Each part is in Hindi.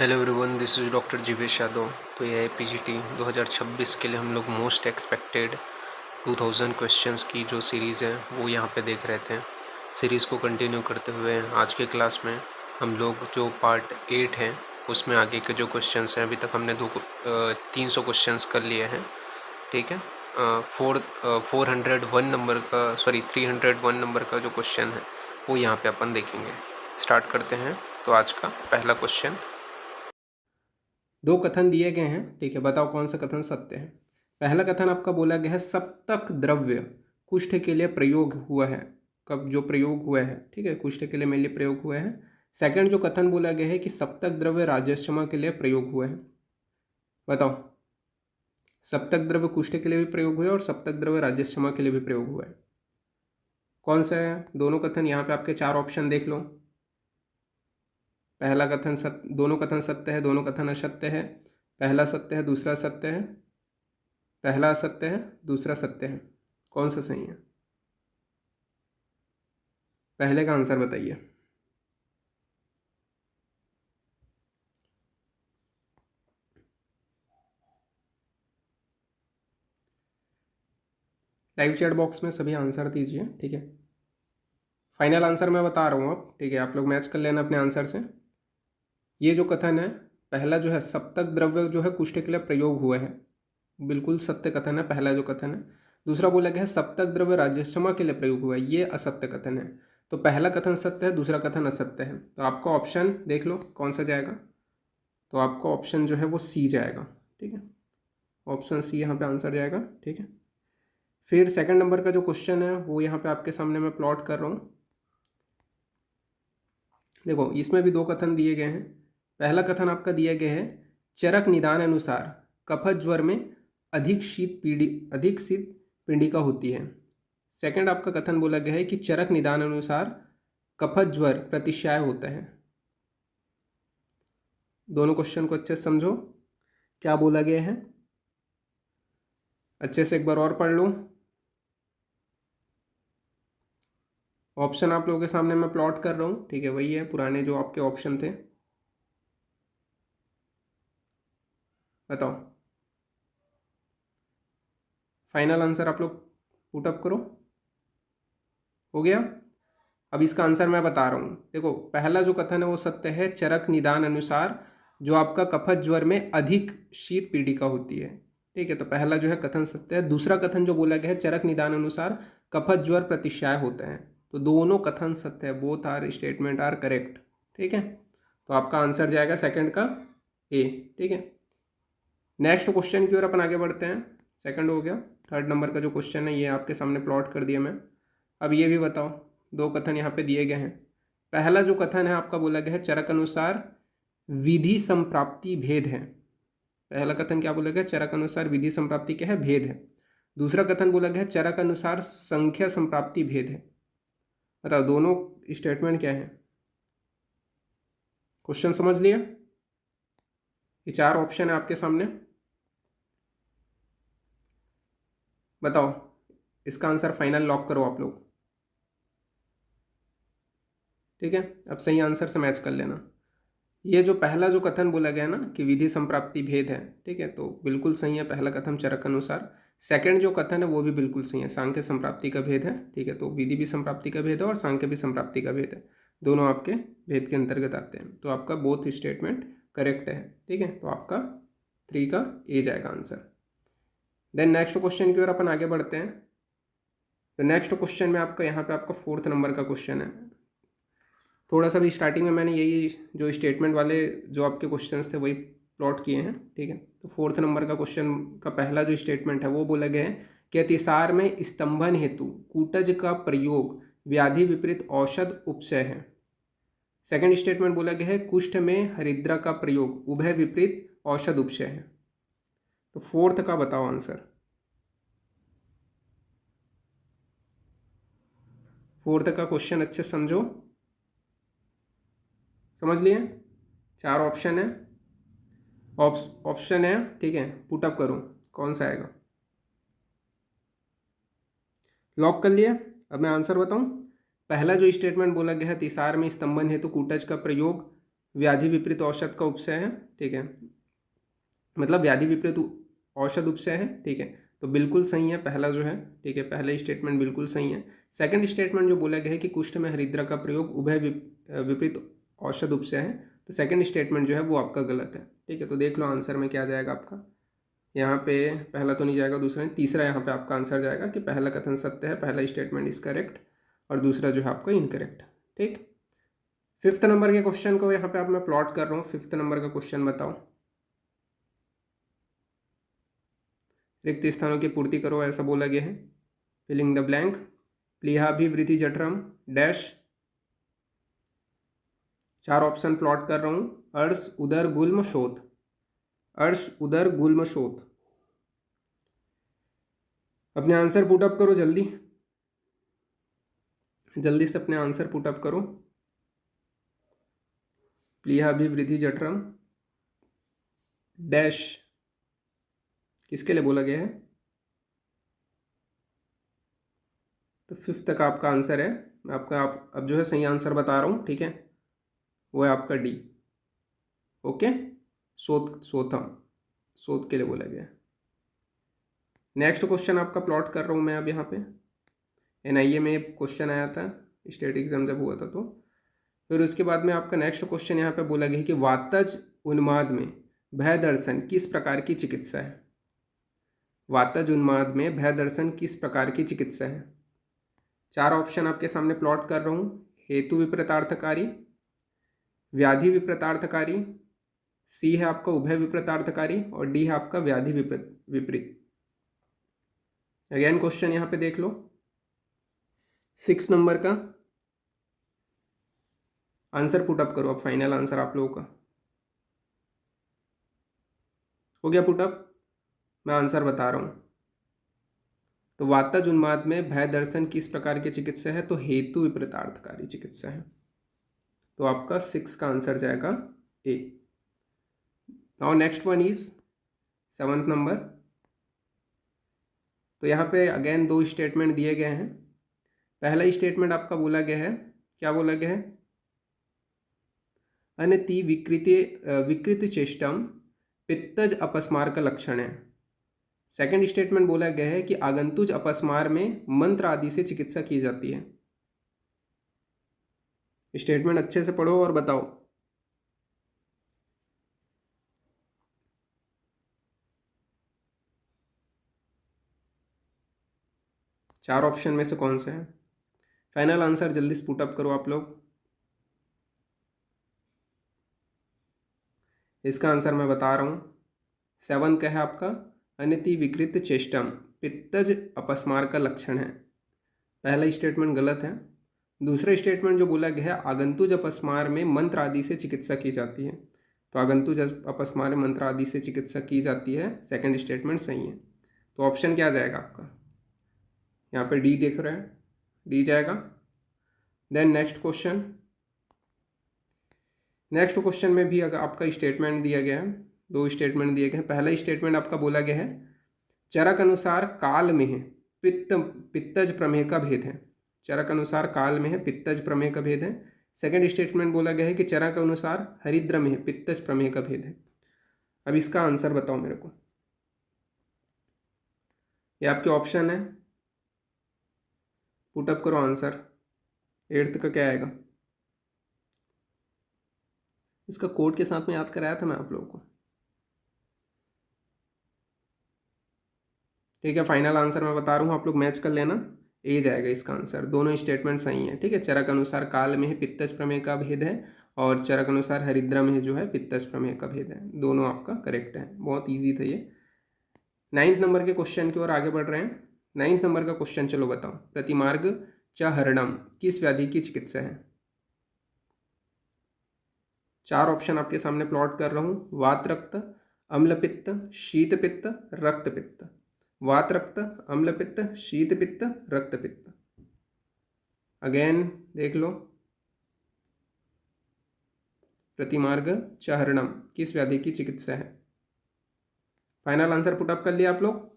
Hello everyone, this is doctor Jeevesh Yadav. तो यह है पीजीटी 2026 के लिए हम लोग मोस्ट एक्सपेक्टेड 2000 क्वेश्चंस की जो सीरीज़ है वो यहाँ पे देख रहे थे। सीरीज़ को कंटिन्यू करते हुए आज के क्लास में हम लोग जो पार्ट 8 है उसमें आगे के जो क्वेश्चंस हैं, अभी तक हमने 300 क्वेश्चंस कर लिए हैं। ठीक है। 301 नंबर का जो क्वेश्चन है वो यहाँ पे अपन देखेंगे। स्टार्ट करते हैं। तो आज का पहला क्वेश्चन, दो कथन दिए गए हैं। ठीक है, बताओ कौन सा कथन सत्य है। पहला कथन आपका बोला गया है सप्तक द्रव्य कुष्ठ के लिए प्रयोग हुआ है। कब जो प्रयोग हुआ है, ठीक है, कुष्ठ के लिए मेनली प्रयोग हुआ है। सेकंड जो कथन बोला गया है कि सप्तक द्रव्य राजश्रम के लिए प्रयोग हुआ है। बताओ, सप्तक द्रव्य कुष्ठ के लिए भी प्रयोग हुआ है और सप्तक द्रव्य राजश्रम के लिए भी प्रयोग हुआ है। कौन सा है दोनों कथन? यहाँ पे आपके चार ऑप्शन देख लो। पहला कथन सत्य, दोनों कथन सत्य है, दोनों कथन असत्य है। पहला सत्य है, दूसरा सत्य है। पहला असत्य है, दूसरा सत्य है। कौन सा सही है? पहले का आंसर बताइए। लाइव चैट बॉक्स में सभी आंसर दीजिए। ठीक है, फाइनल आंसर मैं बता रहा हूँ अब। ठीक है, आप लोग मैच कर लेना अपने आंसर से। ये जो कथन है, पहला जो है सप्तक द्रव्य जो है कुष्ठ के लिए प्रयोग हुआ है, बिल्कुल सत्य कथन है पहला जो कथन है। दूसरा बोला गया है सप्तक द्रव्य राजश्रम के लिए प्रयोग हुआ है, ये असत्य कथन है। तो पहला कथन सत्य है, दूसरा कथन असत्य है। तो आपका ऑप्शन देख लो कौन सा जाएगा। तो आपका ऑप्शन जो है वो सी जाएगा। ठीक है, ऑप्शन सी यहाँ पे आंसर जाएगा। ठीक है, फिर सेकंड नंबर का जो क्वेश्चन है वो यहाँ पे आपके सामने मैं प्लॉट कर रहा हूँ। देखो, इसमें भी दो कथन दिए गए हैं। पहला कथन आपका दिया गया है चरक निदान अनुसार कफत ज्वर में अधिक शीत पिंडिका होती है। सेकंड आपका कथन बोला गया है कि चरक निदान अनुसार कफत ज्वर प्रतिशाय होता है। दोनों क्वेश्चन को अच्छे से समझो, क्या बोला गया है अच्छे से एक बार और पढ़ लो। ऑप्शन आप लोगों के सामने मैं प्लॉट कर रहा हूँ। ठीक है, वही है पुराने जो आपके ऑप्शन थे। बताओ, फाइनल आंसर आप लोग पुटअप करो। हो गया? अब इसका आंसर मैं बता रहा हूँ। देखो, पहला जो कथन है वो सत्य है, चरक निदान अनुसार जो आपका कफत ज्वर में अधिक शीत पीड़िका होती है। ठीक है, तो पहला जो है कथन सत्य है। दूसरा कथन जो बोला गया है चरक निदान अनुसार कफत ज्वर प्रतिशाय होता है। तो दोनों कथन सत्य है, both are statement are correct. ठीक है, तो आपका आंसर जाएगा सेकंड का ए। ठीक है, नेक्स्ट क्वेश्चन की ओर अपन आगे बढ़ते हैं। सेकंड हो गया। थर्ड नंबर का जो क्वेश्चन है ये आपके सामने प्लॉट कर दिया मैं। अब ये भी बताओ, दो कथन यहाँ पे दिए गए हैं। पहला जो कथन है आपका बोला गया है चरक अनुसार विधि संप्राप्ति भेद है। पहला कथन क्या बोला गया? चरक अनुसार विधि संप्राप्ति क्या है? भेद है। दूसरा कथन बोला गया है चरक अनुसार संख्या संप्राप्ति भेद है। बताओ दोनों स्टेटमेंट क्या है? क्वेश्चन समझ लिया? ये चार ऑप्शन है आपके सामने, बताओ इसका आंसर फाइनल लॉक करो आप लोग। ठीक है, अब सही आंसर से मैच कर लेना। ये जो पहला जो कथन बोला गया ना कि विधि संप्राप्ति भेद है, ठीक है, तो बिल्कुल सही है पहला कथन चरक अनुसार। सेकंड जो कथन है वो भी बिल्कुल सही है, सांख्य संप्राप्ति का भेद है। ठीक है, तो विधि भी संप्राप्ति का भेद है और सांख्य भी संप्राप्ति का भेद है, दोनों आपके भेद के अंतर्गत आते हैं। तो आपका बोथ स्टेटमेंट करेक्ट है। ठीक है, तो आपका 3 का ए जाएगा आंसर। देन नेक्स्ट क्वेश्चन की ओर अपन आगे बढ़ते हैं। तो नेक्स्ट क्वेश्चन में आपका यहाँ पे आपका फोर्थ नंबर का क्वेश्चन है। थोड़ा सा भी स्टार्टिंग में मैंने यही जो स्टेटमेंट वाले जो आपके क्वेश्चंस थे वही प्लॉट किए हैं। ठीक है, तो फोर्थ नंबर का क्वेश्चन का पहला जो स्टेटमेंट है वो बोला गया है कि अतिसार में स्तंभन हेतु कूटज का प्रयोग व्याधि विपरीत औषध उपचय है। सेकंड स्टेटमेंट बोला गया है कुष्ठ में हरिद्रा का प्रयोग उभय विपरीत औषध उपचय है। तो फोर्थ का बताओ आंसर। फोर्थ का क्वेश्चन अच्छे समझो, समझ लिए? चार ऑप्शन है, ऑप्शन है। ठीक है, पुटअप करो कौन सा आएगा। लॉक कर लिया? अब मैं आंसर बताऊं। पहला जो स्टेटमेंट बोला गया है तिसार में स्तंभन हेतु कूटज का प्रयोग व्याधि विपरीत औषध का उपसय है, ठीक है, मतलब व्याधि विपरीत औषध उपसय है, ठीक है, तो बिल्कुल सही है पहला जो है, ठीक है, पहला स्टेटमेंट बिल्कुल सही है। सेकंड स्टेटमेंट जो बोला गया है कि कुष्ठ में हरिद्रा का प्रयोग उभय विपरीत औषध उपसय है, तो सेकंड स्टेटमेंट जो है वो आपका गलत है, ठीक है। तो देख लो आंसर में क्या जाएगा आपका, यहाँ पे पहला तो नहीं जाएगा, दूसरा नहीं, तीसरा यहाँ पे आपका आंसर जाएगा कि पहला कथन सत्य है, पहला स्टेटमेंट इज करेक्ट और दूसरा जो है आपका इनकरेक्ट, ठीक। फिफ्थ नंबर के क्वेश्चन को यहाँ पे आप मैं प्लॉट कर रहा हूँ। फिफ्थ नंबर का क्वेश्चन बताओ, रिक्त स्थानों की पूर्ति करो ऐसा बोला गया है। फिलिंग द ब्लैंक, प्लीहाभिवृद्धि जठरम डैश, चार ऑप्शन प्लॉट कर रहा हूँ। अर्श उदर गुल्म शोथ, अर्श उदर गुल्म शोथ। अपने आंसर पुट अप करो जल्दी, जल्दी से अपने आंसर पुट अप करो। प्लीहाभिवृद्धि जठरम डैश किसके लिए बोला गया है? तो फिफ्थ तक आपका आंसर है। मैं आपका अब जो है सही आंसर बता रहा हूँ, ठीक है, वो है आपका डी। ओके, सोथ के लिए बोला गया है। नेक्स्ट क्वेश्चन आपका प्लॉट कर रहा हूँ मैं अब यहाँ पे। एनआईए में क्वेश्चन आया था स्टेट एग्जाम जब हुआ था, तो फिर उसके बाद में आपका नेक्स्ट क्वेश्चन यहाँ पे बोला गया है कि वातज उन्माद में भय दर्शन किस प्रकार की चिकित्सा है? वातज उन्माद में भय दर्शन किस प्रकार की चिकित्सा है? चार ऑप्शन आपके सामने प्लॉट कर रहा हूँ। हेतु विपरीतार्थकारी, व्याधि विपरीतार्थकारी, सी है आपका उभय विपरीतार्थकारी और डी है आपका व्याधि विपरीत। अगेन क्वेश्चन यहाँ पे देख लो, 6 नंबर का आंसर पुट अप करो। अब फाइनल आंसर आप लोगों का हो गया पुट अप। मैं आंसर बता रहा हूँ। तो वातज उन्माद में भय दर्शन किस प्रकार की चिकित्सा है? तो हेतु विपरीतार्थकारी चिकित्सा है। तो आपका 6 का आंसर जाएगा A. Now next one is 7th number. तो यहाँ पे अगेन 2 स्टेटमेंट दिए गए हैं। पहला स्टेटमेंट आपका बोला गया है, क्या बोला गया है? अनति विकृत चेष्टम पित्तज अपस्मार का लक्षण है। सेकंड स्टेटमेंट बोला गया है कि आगंतुज अपस्मार में मंत्र आदि से चिकित्सा की जाती है। स्टेटमेंट अच्छे से पढ़ो और बताओ। चार ऑप्शन में से कौन से है? फाइनल आंसर जल्दी से पुट अप करो आप लोग। इसका आंसर मैं बता रहा हूँ। 7 का है आपका अनिति विकृत चेष्टम पित्तज अपस्मार का लक्षण है। पहला स्टेटमेंट गलत है। दूसरा स्टेटमेंट जो बोला गया है आगंतुज अपस्मार में मंत्र आदि से चिकित्सा की जाती है, तो आगंतुज अपस्मार में मंत्र आदि से चिकित्सा की जाती है, सेकंड स्टेटमेंट सही है। तो ऑप्शन क्या जाएगा आपका? यहाँ पे डी देख रहे हैं, डी जाएगा। देन नेक्स्ट क्वेश्चन में भी अगर आपका स्टेटमेंट दिया गया है, 2 स्टेटमेंट दिए गए हैं। पहला स्टेटमेंट आपका बोला गया है चरक अनुसार काल में है पित्तज प्रमेय का भेद है। चरक अनुसार काल में है पित्तज प्रमेय का भेद है। सेकंड स्टेटमेंट बोला गया है कि चरक अनुसार हरिद्र में है पित्तज प्रमेय का भेद है। अब इसका आंसर बताओ मेरे को। ये आपके ऑप्शन है, पुटअप करो आंसर। 8th का क्या आएगा? इसका कोड के साथ में याद कराया था मैं आप लोगों को, ठीक है। फाइनल आंसर मैं बता रहा हूँ, आप लोग मैच कर लेना। ए जाएगा इसका आंसर। दोनों स्टेटमेंट सही है, ठीक है। चरक अनुसार काल में है पित्तज प्रमेय का भेद है और चरक अनुसार हरिद्रा में जो है पित्तज प्रमेय का भेद है। दोनों आपका करेक्ट है। बहुत ईजी था ये। 9th नंबर के क्वेश्चन की ओर आगे बढ़ रहे हैं। 9th नंबर का क्वेश्चन चलो बताओ। प्रतिमार्ग च हरणम किस व्याधि की चिकित्सा है? चार ऑप्शन आपके सामने प्लॉट कर रहा हूँ। वात रक्त, अम्ल पित्त, शीत पित्त, रक्त पित्त। वात रक्त, अम्ल पित्त, शीत पित्त, रक्त पित्त। अगेन देख लो। प्रतिमार्ग च हरणम किस व्याधि की चिकित्सा है? फाइनल आंसर पुटअप कर लिया आप लोग?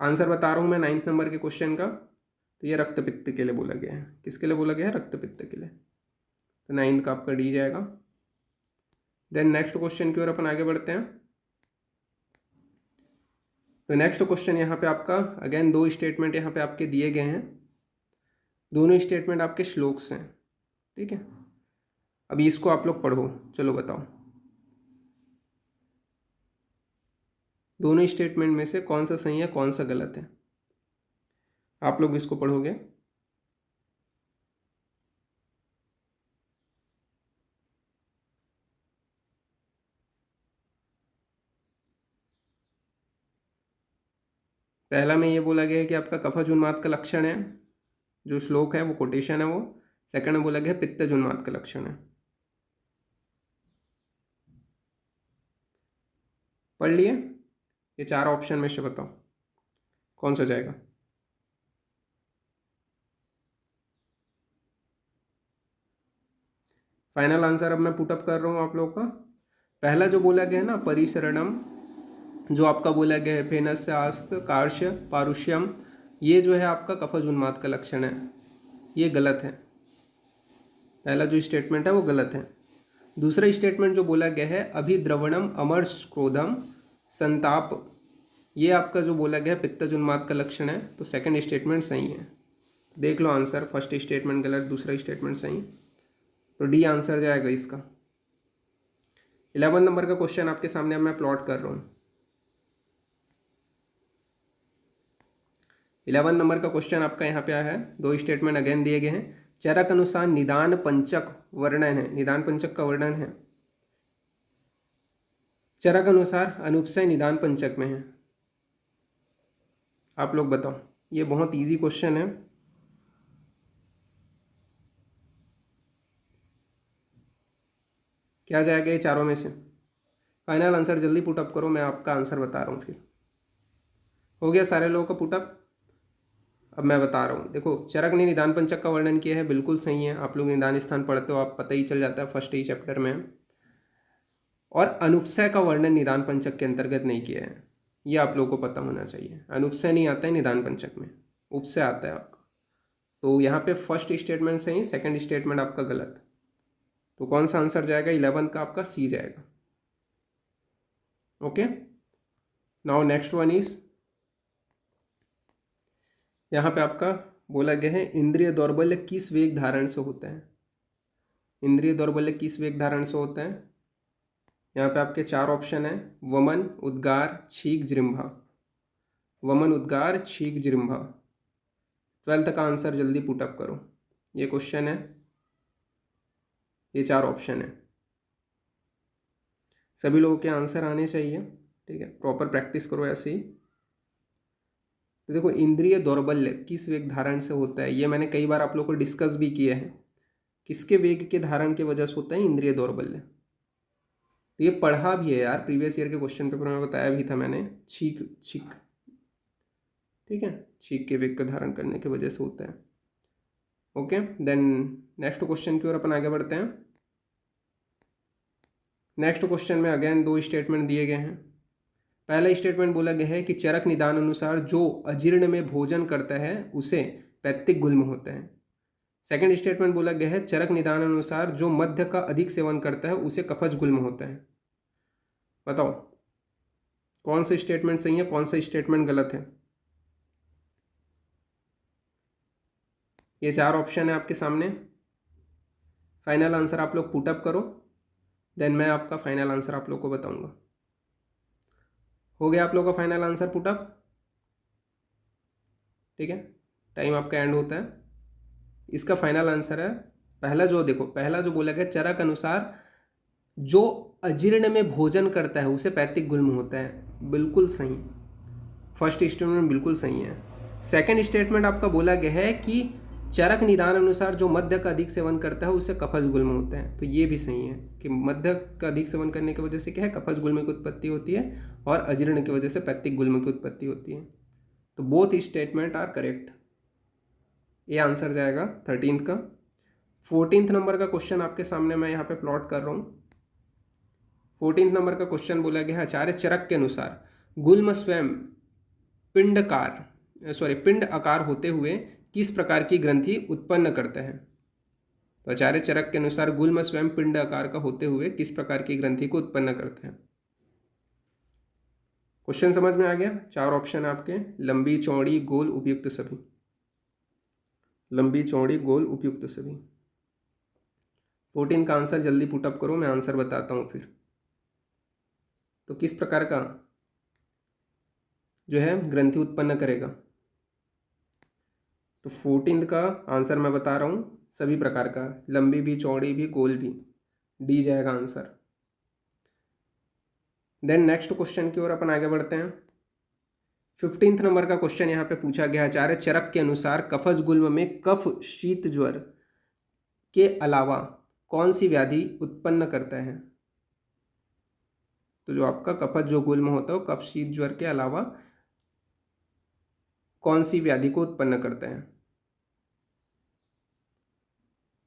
आंसर बता रहा हूँ मैं 9th नंबर के क्वेश्चन का। तो ये रक्त पित्त के लिए बोला गया है। किसके लिए बोला गया है? रक्त पित्त के लिए। तो 9th का आपका डी जाएगा। देन नेक्स्ट क्वेश्चन की ओर अपन आगे बढ़ते हैं। तो नेक्स्ट क्वेश्चन यहाँ पे आपका अगेन 2 स्टेटमेंट यहाँ पे आपके दिए गए हैं, दोनों स्टेटमेंट आपके श्लोक्स हैं, ठीक है। अभी इसको आप लोग पढ़ो, चलो बताओ दोनों स्टेटमेंट में से कौन सा सही है कौन सा गलत है। आप लोग इसको पढ़ोगे। पहला में ये बोला गया है कि आपका कफज उन्माद का लक्षण है, जो श्लोक है वो कोटेशन है वो। सेकंड में बोला गया है पित्तज उन्माद का लक्षण है। पढ़ लिए? ये 4 ऑप्शन में से बताओ कौन सा जाएगा। फाइनल आंसर अब मैं पुटअप कर रहा हूँ आप लोगों का। पहला जो बोला गया है ना परिसरणम, जो आपका बोला गया है फेनस्य आस्त कार्श्य पारुष्यम, ये जो है आपका कफज उन्माद का लक्षण है, ये गलत है। पहला जो स्टेटमेंट है वो गलत है। दूसरा स्टेटमेंट जो बोला गया है अभिद्रवणम अमर्ष क्रोधम संताप, ये आपका जो बोला गया है पित्तज उन्माद का लक्षण है, तो सेकंड स्टेटमेंट सही है। देख लो आंसर, फर्स्ट स्टेटमेंट गलत, दूसरा स्टेटमेंट सही, तो डी आंसर जाएगा इसका। 11 नंबर का क्वेश्चन आपके सामने अब मैं प्लॉट कर रहा हूँ। 11 नंबर का क्वेश्चन आपका यहाँ पे आया है, 2 स्टेटमेंट अगेन दिए गए हैं। चरक अनुसार निदान पंचक वर्णन है, निदान पंचक का वर्णन है। चरक अनुसार अनुपसय निदान पंचक में है। आप लोग बताओ, ये बहुत इजी क्वेश्चन है। क्या जाएगा ये चारों में से? फाइनल आंसर जल्दी पुटअप करो, मैं आपका आंसर बता रहा हूँ फिर। हो गया सारे लोगों का पुटअप? अब मैं बता रहा हूँ, देखो चरक ने निदान पंचक का वर्णन किया है, बिल्कुल सही है। आप लोग निदान स्थान पढ़ते हो, आप पता ही चल जाता है फर्स्ट ही चैप्टर में। और अनुपसय का वर्णन निदान पंचक के अंतर्गत नहीं किया है, ये आप लोगों को पता होना चाहिए। अनुपसय नहीं आता है निदान पंचक में, उपसय आता है आपका। तो यहाँ पे फर्स्ट स्टेटमेंट सही, सेकंड स्टेटमेंट आपका गलत। तो कौन सा आंसर जाएगा? 11 का आपका सी जाएगा। Okay, now next one is, यहाँ पे आपका बोला गया है इंद्रिय दौर्बल्य किस वेग धारण से होता है। इंद्रिय दौर्बल्य किस वेग धारण से होता है? यहाँ पे आपके 4 ऑप्शन है, वमन, उद्गार, छींक, जृंभा। वमन, उद्गार, छींक, जृंभा। 12th का आंसर जल्दी पुटअप करो। ये क्वेश्चन है, ये 4 ऑप्शन है, सभी लोगों के आंसर आने चाहिए, ठीक है। प्रॉपर प्रैक्टिस करो ऐसे ही। तो देखो इंद्रिय दौर्बल्य किस वेग धारण से होता है, ये मैंने कई बार आप लोगों को डिस्कस भी किया है। किसके वेग के धारण की वजह से होता है इंद्रिय दौर्बल्य? तो ये पढ़ा भी है यार, प्रीवियस ईयर के क्वेश्चन पेपर में बताया भी था मैंने। छींक, ठीक है, छींक के वेग का धारण करने की वजह से होता है। ओके, देन नेक्स्ट क्वेश्चन की ओर अपन आगे बढ़ते हैं। नेक्स्ट क्वेश्चन में अगेन 2 स्टेटमेंट दिए गए हैं। पहला स्टेटमेंट बोला गया है कि चरक निदान अनुसार जो अजीर्ण में भोजन करता है उसे पैत्तिक गुल्म होता है। सेकंड स्टेटमेंट बोला गया है चरक निदान अनुसार जो मद्य का अधिक सेवन करता है उसे कफज गुल्म होता है। बताओ कौन सा स्टेटमेंट सही है कौन सा स्टेटमेंट गलत है। ये 4 ऑप्शन है आपके सामने। फाइनल आंसर आप लोग पुटअप करो, देन मैं आपका फाइनल आंसर आप लोग को बताऊंगा। हो गया आप लोगों का फाइनल आंसर पुटअप? ठीक है, टाइम आपका एंड होता है। इसका फाइनल आंसर है पहला, जो देखो पहला जो बोला गया चरक अनुसार जो अजीर्ण में भोजन करता है उसे पैत्तिक गुल्म होता है, बिल्कुल सही। फर्स्ट स्टेटमेंट बिल्कुल सही है। सेकंड स्टेटमेंट आपका बोला गया है कि चरक निदान अनुसार जो मद्य का अधिक सेवन करता है उसे कफज गुल्म होता है, तो ये भी सही है कि मद्य का अधिक सेवन करने की वजह से क्या है कफज गुल्म की उत्पत्ति होती है और अजीर्ण की वजह से पैत्तिक गुल्म की उत्पत्ति होती है। तो बोथ स्टेटमेंट आर करेक्ट। ये आंसर जाएगा 13th का। 14th नंबर का क्वेश्चन आपके सामने मैं यहाँ पे प्लॉट कर रहा हूँ। 14th नंबर का क्वेश्चन बोला गया है आचार्य चरक के अनुसार गुल्म स्वयं पिंड आकार होते हुए किस प्रकार की ग्रंथि उत्पन्न करता है। तो आचार्य चरक के अनुसार गुल्म स्वयं पिंड आकार का होते हुए किस प्रकार की ग्रंथि को उत्पन्न करते हैं? क्वेश्चन समझ में आ गया? 4 ऑप्शन आपके, लंबी, चौड़ी, गोल, उपयुक्त सभी। लंबी, चौड़ी, गोल, उपयुक्त सभी। 14 का आंसर जल्दी पुटअप करो, मैं आंसर बताता हूँ फिर। तो किस प्रकार का जो है ग्रंथि उत्पन्न करेगा? तो 14 का आंसर मैं बता रहा हूँ, सभी प्रकार का, लंबी भी, चौड़ी भी, गोल भी, डी जाएगा आंसर। देन नेक्स्ट क्वेश्चन की ओर अपन आगे बढ़ते हैं। 15 नंबर का क्वेश्चन यहाँ पे पूछा गया, आचार्य चरक के अनुसार कफज गुल्म में कफ शीत ज्वर के अलावा कौन सी व्याधि उत्पन्न करता है? तो जो आपका कफज जो गुल्म होता है वो कफ शीत ज्वर के अलावा कौन सी व्याधि को उत्पन्न करते हैं?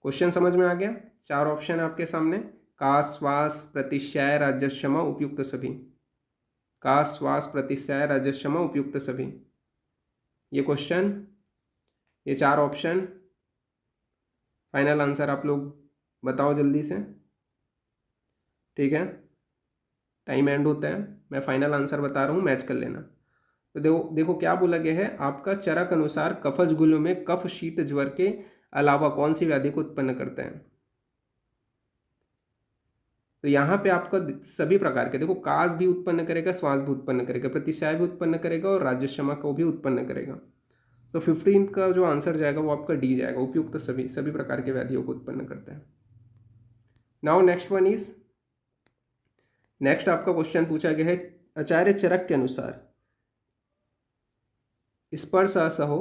क्वेश्चन समझ में आ गया? 4 ऑप्शन है आपके सामने, का, श्वास, प्रतिशय, राजस्षमा, उपयुक्त सभी। का, श्वास, प्रतिशय, राजस्षमा, उपयुक्त सभी। ये क्वेश्चन, ये 4 ऑप्शन, फाइनल आंसर आप लोग बताओ जल्दी से, ठीक है? टाइम एंड होता है, मैं फाइनल आंसर बता रहा हूँ, मैच कर लेना। तो देखो क्या बोला गया है आपका, चरक अनुसार कफज गुल्म में कफ शीत ज्वर के अलावा कौन सी व्याधि को उत्पन्न करते हैं? तो यहाँ पे आपका सभी प्रकार के, देखो कास भी उत्पन्न करेगा, श्वास भी उत्पन्न करेगा, प्रतिशय भी उत्पन्न करेगा और राजस्षमा को भी उत्पन्न करेगा। तो 15 का जो आंसर जाएगा वो आपका डी जाएगा, उपयुक्त सभी, सभी प्रकार के व्याधियों को उत्पन्न करते हैं। Now next one is, next आपका क्वेश्चन पूछा गया है, आचार्य चरक के अनुसार स्पर्श असहो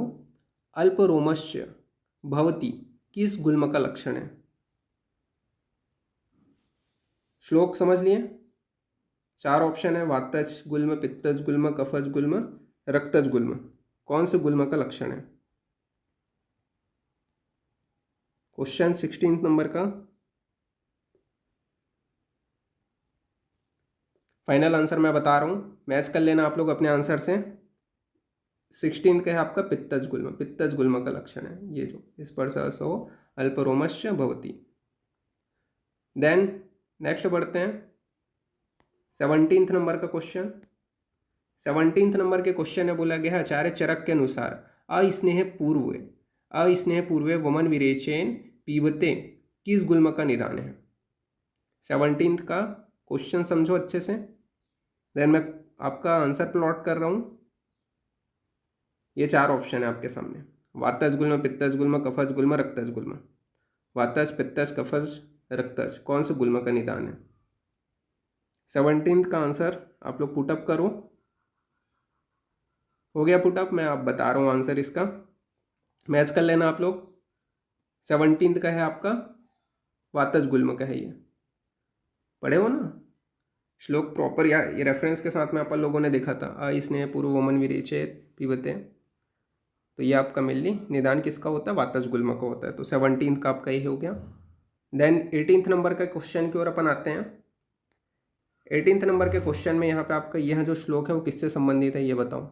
अल्परोमस्य भवति किस गुल्म का लक्षण है? श्लोक समझ लिए? 4 ऑप्शन है, वातज गुल्म, पित्तज गुल्म, कफज गुल्म, रक्तज गुल्म। कौन से गुल्म का लक्षण है? क्वेश्चन 16 नंबर का, फाइनल आंसर मैं बता रहा हूँ, मैच कर लेना आप लोग अपने आंसर से। 16 का है आपका पित्तज गुल्म, पित्तज गुल्म का लक्षण है ये जो स्पर्शो अल्परोमस्य भवति। देन नेक्स्ट बढ़ते हैं 17 नंबर का क्वेश्चन। 17 नंबर के क्वेश्चन में बोला गया है, आचार्य चरक के अनुसार अस्नेह पूर्वे वमन विरेचेन पीबते किस गुल्म का निदान है? 17 का क्वेश्चन समझो अच्छे से, देन मैं आपका आंसर प्लॉट कर रहा हूँ। ये 4 ऑप्शन है आपके सामने, वातज गुल्म, पित्तज गुल्म, कफज गुल्म, रक्तज गुल्म। वातज, पित्तज, कफज, रक्तज, कौन से गुल्म का निदान है? 17 का आंसर आप लोग पुटअप करो। हो गया पुटअप? मैं आप बता रहा हूँ आंसर इसका, मैच कर लेना आप लोग। 17 का है आपका वातज गुल्म का है, ये पढ़े हो ना श्लोक प्रॉपर, या ये रेफरेंस के साथ में अपन लोगों ने देखा था, इसने पूर्व वमन विरेचेत पीबते। तो ये आपका मेनली निदान किसका होता है? वातज गुल्म का होता है। तो 17 का आपका ये हो गया। देन 18 नंबर का क्वेश्चन की ओर अपन आते हैं। 18 नंबर के क्वेश्चन में यहाँ पे आपका यह जो श्लोक है वो किससे संबंधित है, ये बताओ।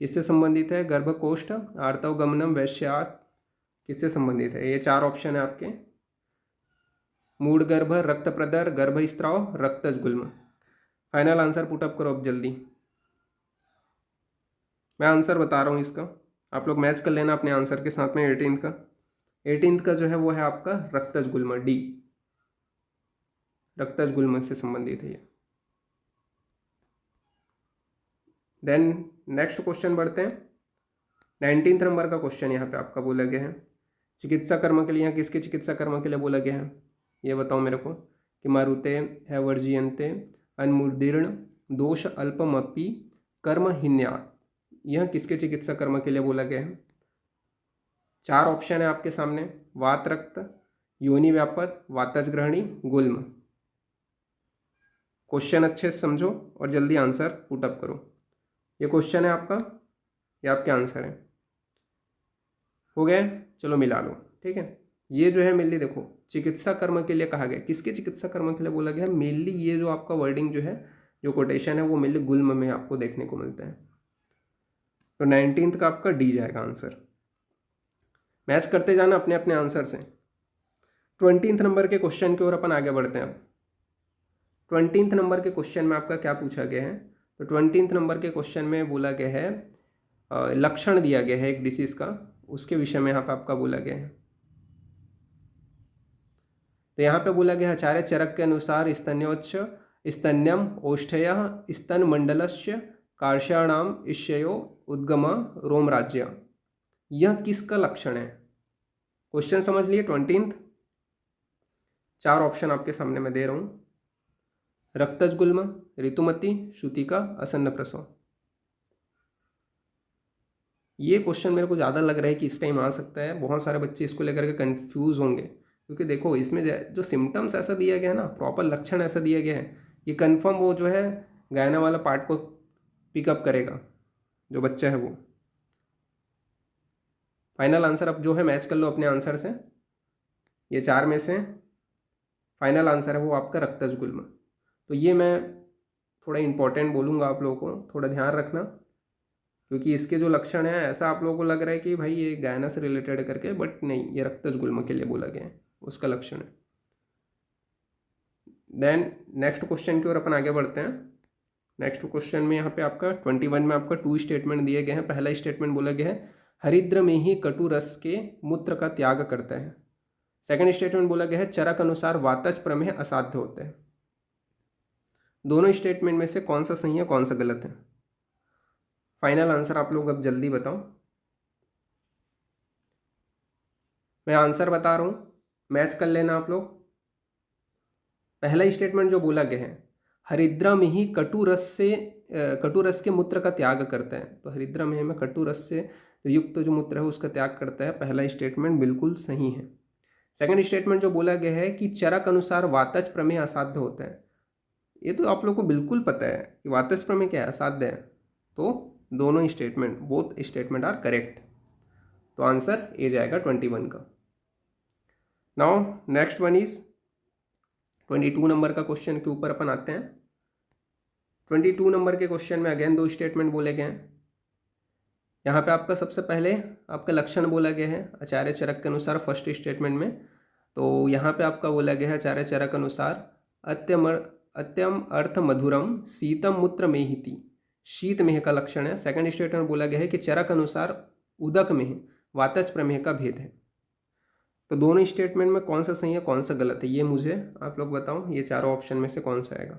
किससे संबंधित है? गर्भकोष्ठ, आर्तव गमनम, वैश्यात, किससे संबंधित है? ये 4 ऑप्शन है आपके, मूड गर्भ, रक्त प्रदर, गर्भस्त्राव, रक्तज गुल्म। फाइनल आंसर पुटअप करो अब जल्दी, मैं आंसर बता रहा हूँ इसका, आप लोग मैच कर लेना अपने आंसर के साथ में। 18 का जो है वो है आपका रक्तज गुल्म, डी, रक्तज गुल्म से संबंधित है ये। देन नेक्स्ट क्वेश्चन बढ़ते हैं। 19 नंबर का क्वेश्चन यहाँ पे आपका बोला गया है, चिकित्सा कर्म के लिए, यहाँ किसके चिकित्सा कर्म के लिए बोला गया है ये बताओ मेरे को। कि मारुते है वर्जियंते अन्मुदीर्ण दोष अल्पमपि कर्महीन्यात्, यह किसके चिकित्सा कर्म के लिए बोला गया है? 4 ऑप्शन है आपके सामने, वात रक्त, योनि व्यापद, वातज ग्रहणी, गुल्म। क्वेश्चन अच्छे से समझो और जल्दी आंसर पुटअप करो। ये क्वेश्चन है आपका, ये आपके आंसर है। हो गए? चलो मिला लो, ठीक है। ये जो है मेनली देखो चिकित्सा कर्म के लिए कहा गया, किसके चिकित्सा कर्म के लिए बोला गया है? मेनली ये जो आपका वर्डिंग जो है जो कोटेशन है वो मेनली गुल्म में आपको देखने को मिलता है। तो 19th का आपका डी जाएगा आंसर। मैच करते जाना अपने अपने आंसर से। 20th नंबर के क्वेश्चन की ओर अपन आगे बढ़ते हैं। अब 20th नंबर के क्वेश्चन में आपका क्या पूछा गया है? तो 20th नंबर के क्वेश्चन में बोला गया है, लक्षण दिया गया है एक डिसीज का, उसके विषय में यहाँ पर आपका बोला गया है। तो यहाँ पे बोला गया आचार्य चरक के अनुसार स्तन्योच्च स्तन्यम ओष्ठय स्तन मंडलस्य कार्षाणाम ईश्यो उद्गम रोमराज्य, यह किसका लक्षण है? क्वेश्चन समझ लिए 20th। 4 ऑप्शन आपके सामने मैं दे रहा हूँ, रक्तज गुल्म, ऋतुमती, श्रुतिका, असन्न प्रसव। ये क्वेश्चन मेरे को ज़्यादा लग रहा है कि इस टाइम आ सकता है, बहुत सारे बच्चे इसको लेकर के कंफ्यूज होंगे, क्योंकि देखो इसमें जो सिम्टम्स ऐसा दिया गया है ना, प्रॉपर लक्षण ऐसा दिया गया है, ये कंफर्म वो जो है गायना वाला पार्ट को पिकअप करेगा जो बच्चा है वो। फाइनल आंसर अब जो है मैच कर लो अपने आंसर से। ये 4 में से फाइनल आंसर है वो आपका रक्तज गुल्म। तो ये मैं थोड़ा इम्पोर्टेंट बोलूँगा आप लोगों को, थोड़ा ध्यान रखना, क्योंकि इसके जो लक्षण हैं ऐसा आप लोगों को लग रहा है कि भाई ये गायना से रिलेटेड करके, बट नहीं, ये रक्तज गुल्म के लिए बोला गया है, उसका लक्षण है। देन नेक्स्ट क्वेश्चन की ओर अपन आगे बढ़ते हैं। नेक्स्ट क्वेश्चन में यहाँ पे आपका 21 में आपका 2 स्टेटमेंट दिए गए हैं। पहला स्टेटमेंट बोला गया है हरिद्र में ही कटु रस के मूत्र का त्याग करता है। सेकंड स्टेटमेंट बोला गया है चरक अनुसार वातज प्रमेह असाध्य होता है। दोनों स्टेटमेंट में से कौन सा सही है, कौन सा गलत है? फाइनल आंसर आप लोग अब जल्दी बताओ। मैं आंसर बता रहा हूँ, मैच कर लेना आप लोग। पहला स्टेटमेंट जो बोला गया है हरिद्रा में ही कटु रस के मूत्र का त्याग करता है, तो हरिद्रा में कटु रस से युक्त जो मूत्र है उसका त्याग करता है। पहला स्टेटमेंट बिल्कुल सही है। सेकंड स्टेटमेंट जो बोला गया है कि चरक अनुसार वातज प्रमेय असाध्य होता है, ये तो आप लोग को बिल्कुल पता है कि वातज प्रमेय क्या है, असाध्य है। तो दोनों statement, both statement are correct. तो आंसर ए जाएगा 21 का। Now next one is 22 number का क्वेश्चन के ऊपर अपन आते हैं। 22 नंबर के क्वेश्चन में अगेन 2 स्टेटमेंट बोले गए हैं। यहाँ पे आपका सबसे पहले आपका लक्षण बोला गया है आचार्य चरक के अनुसार फर्स्ट स्टेटमेंट में। तो यहाँ पे आपका बोला गया है आचार्य चरक अनुसार अत्यम अर्थ मधुरम शीतम मूत्र मेहिति, शीत मेह का लक्षण है। सेकंड स्टेटमेंट बोला गया है कि चरक अनुसार उदक मेह वातज प्रमेह का भेद है। तो दोनों स्टेटमेंट में कौन सा सही है, कौन सा गलत है, ये मुझे आप लोग बताओ। ये चारों ऑप्शन में से कौन सा आएगा?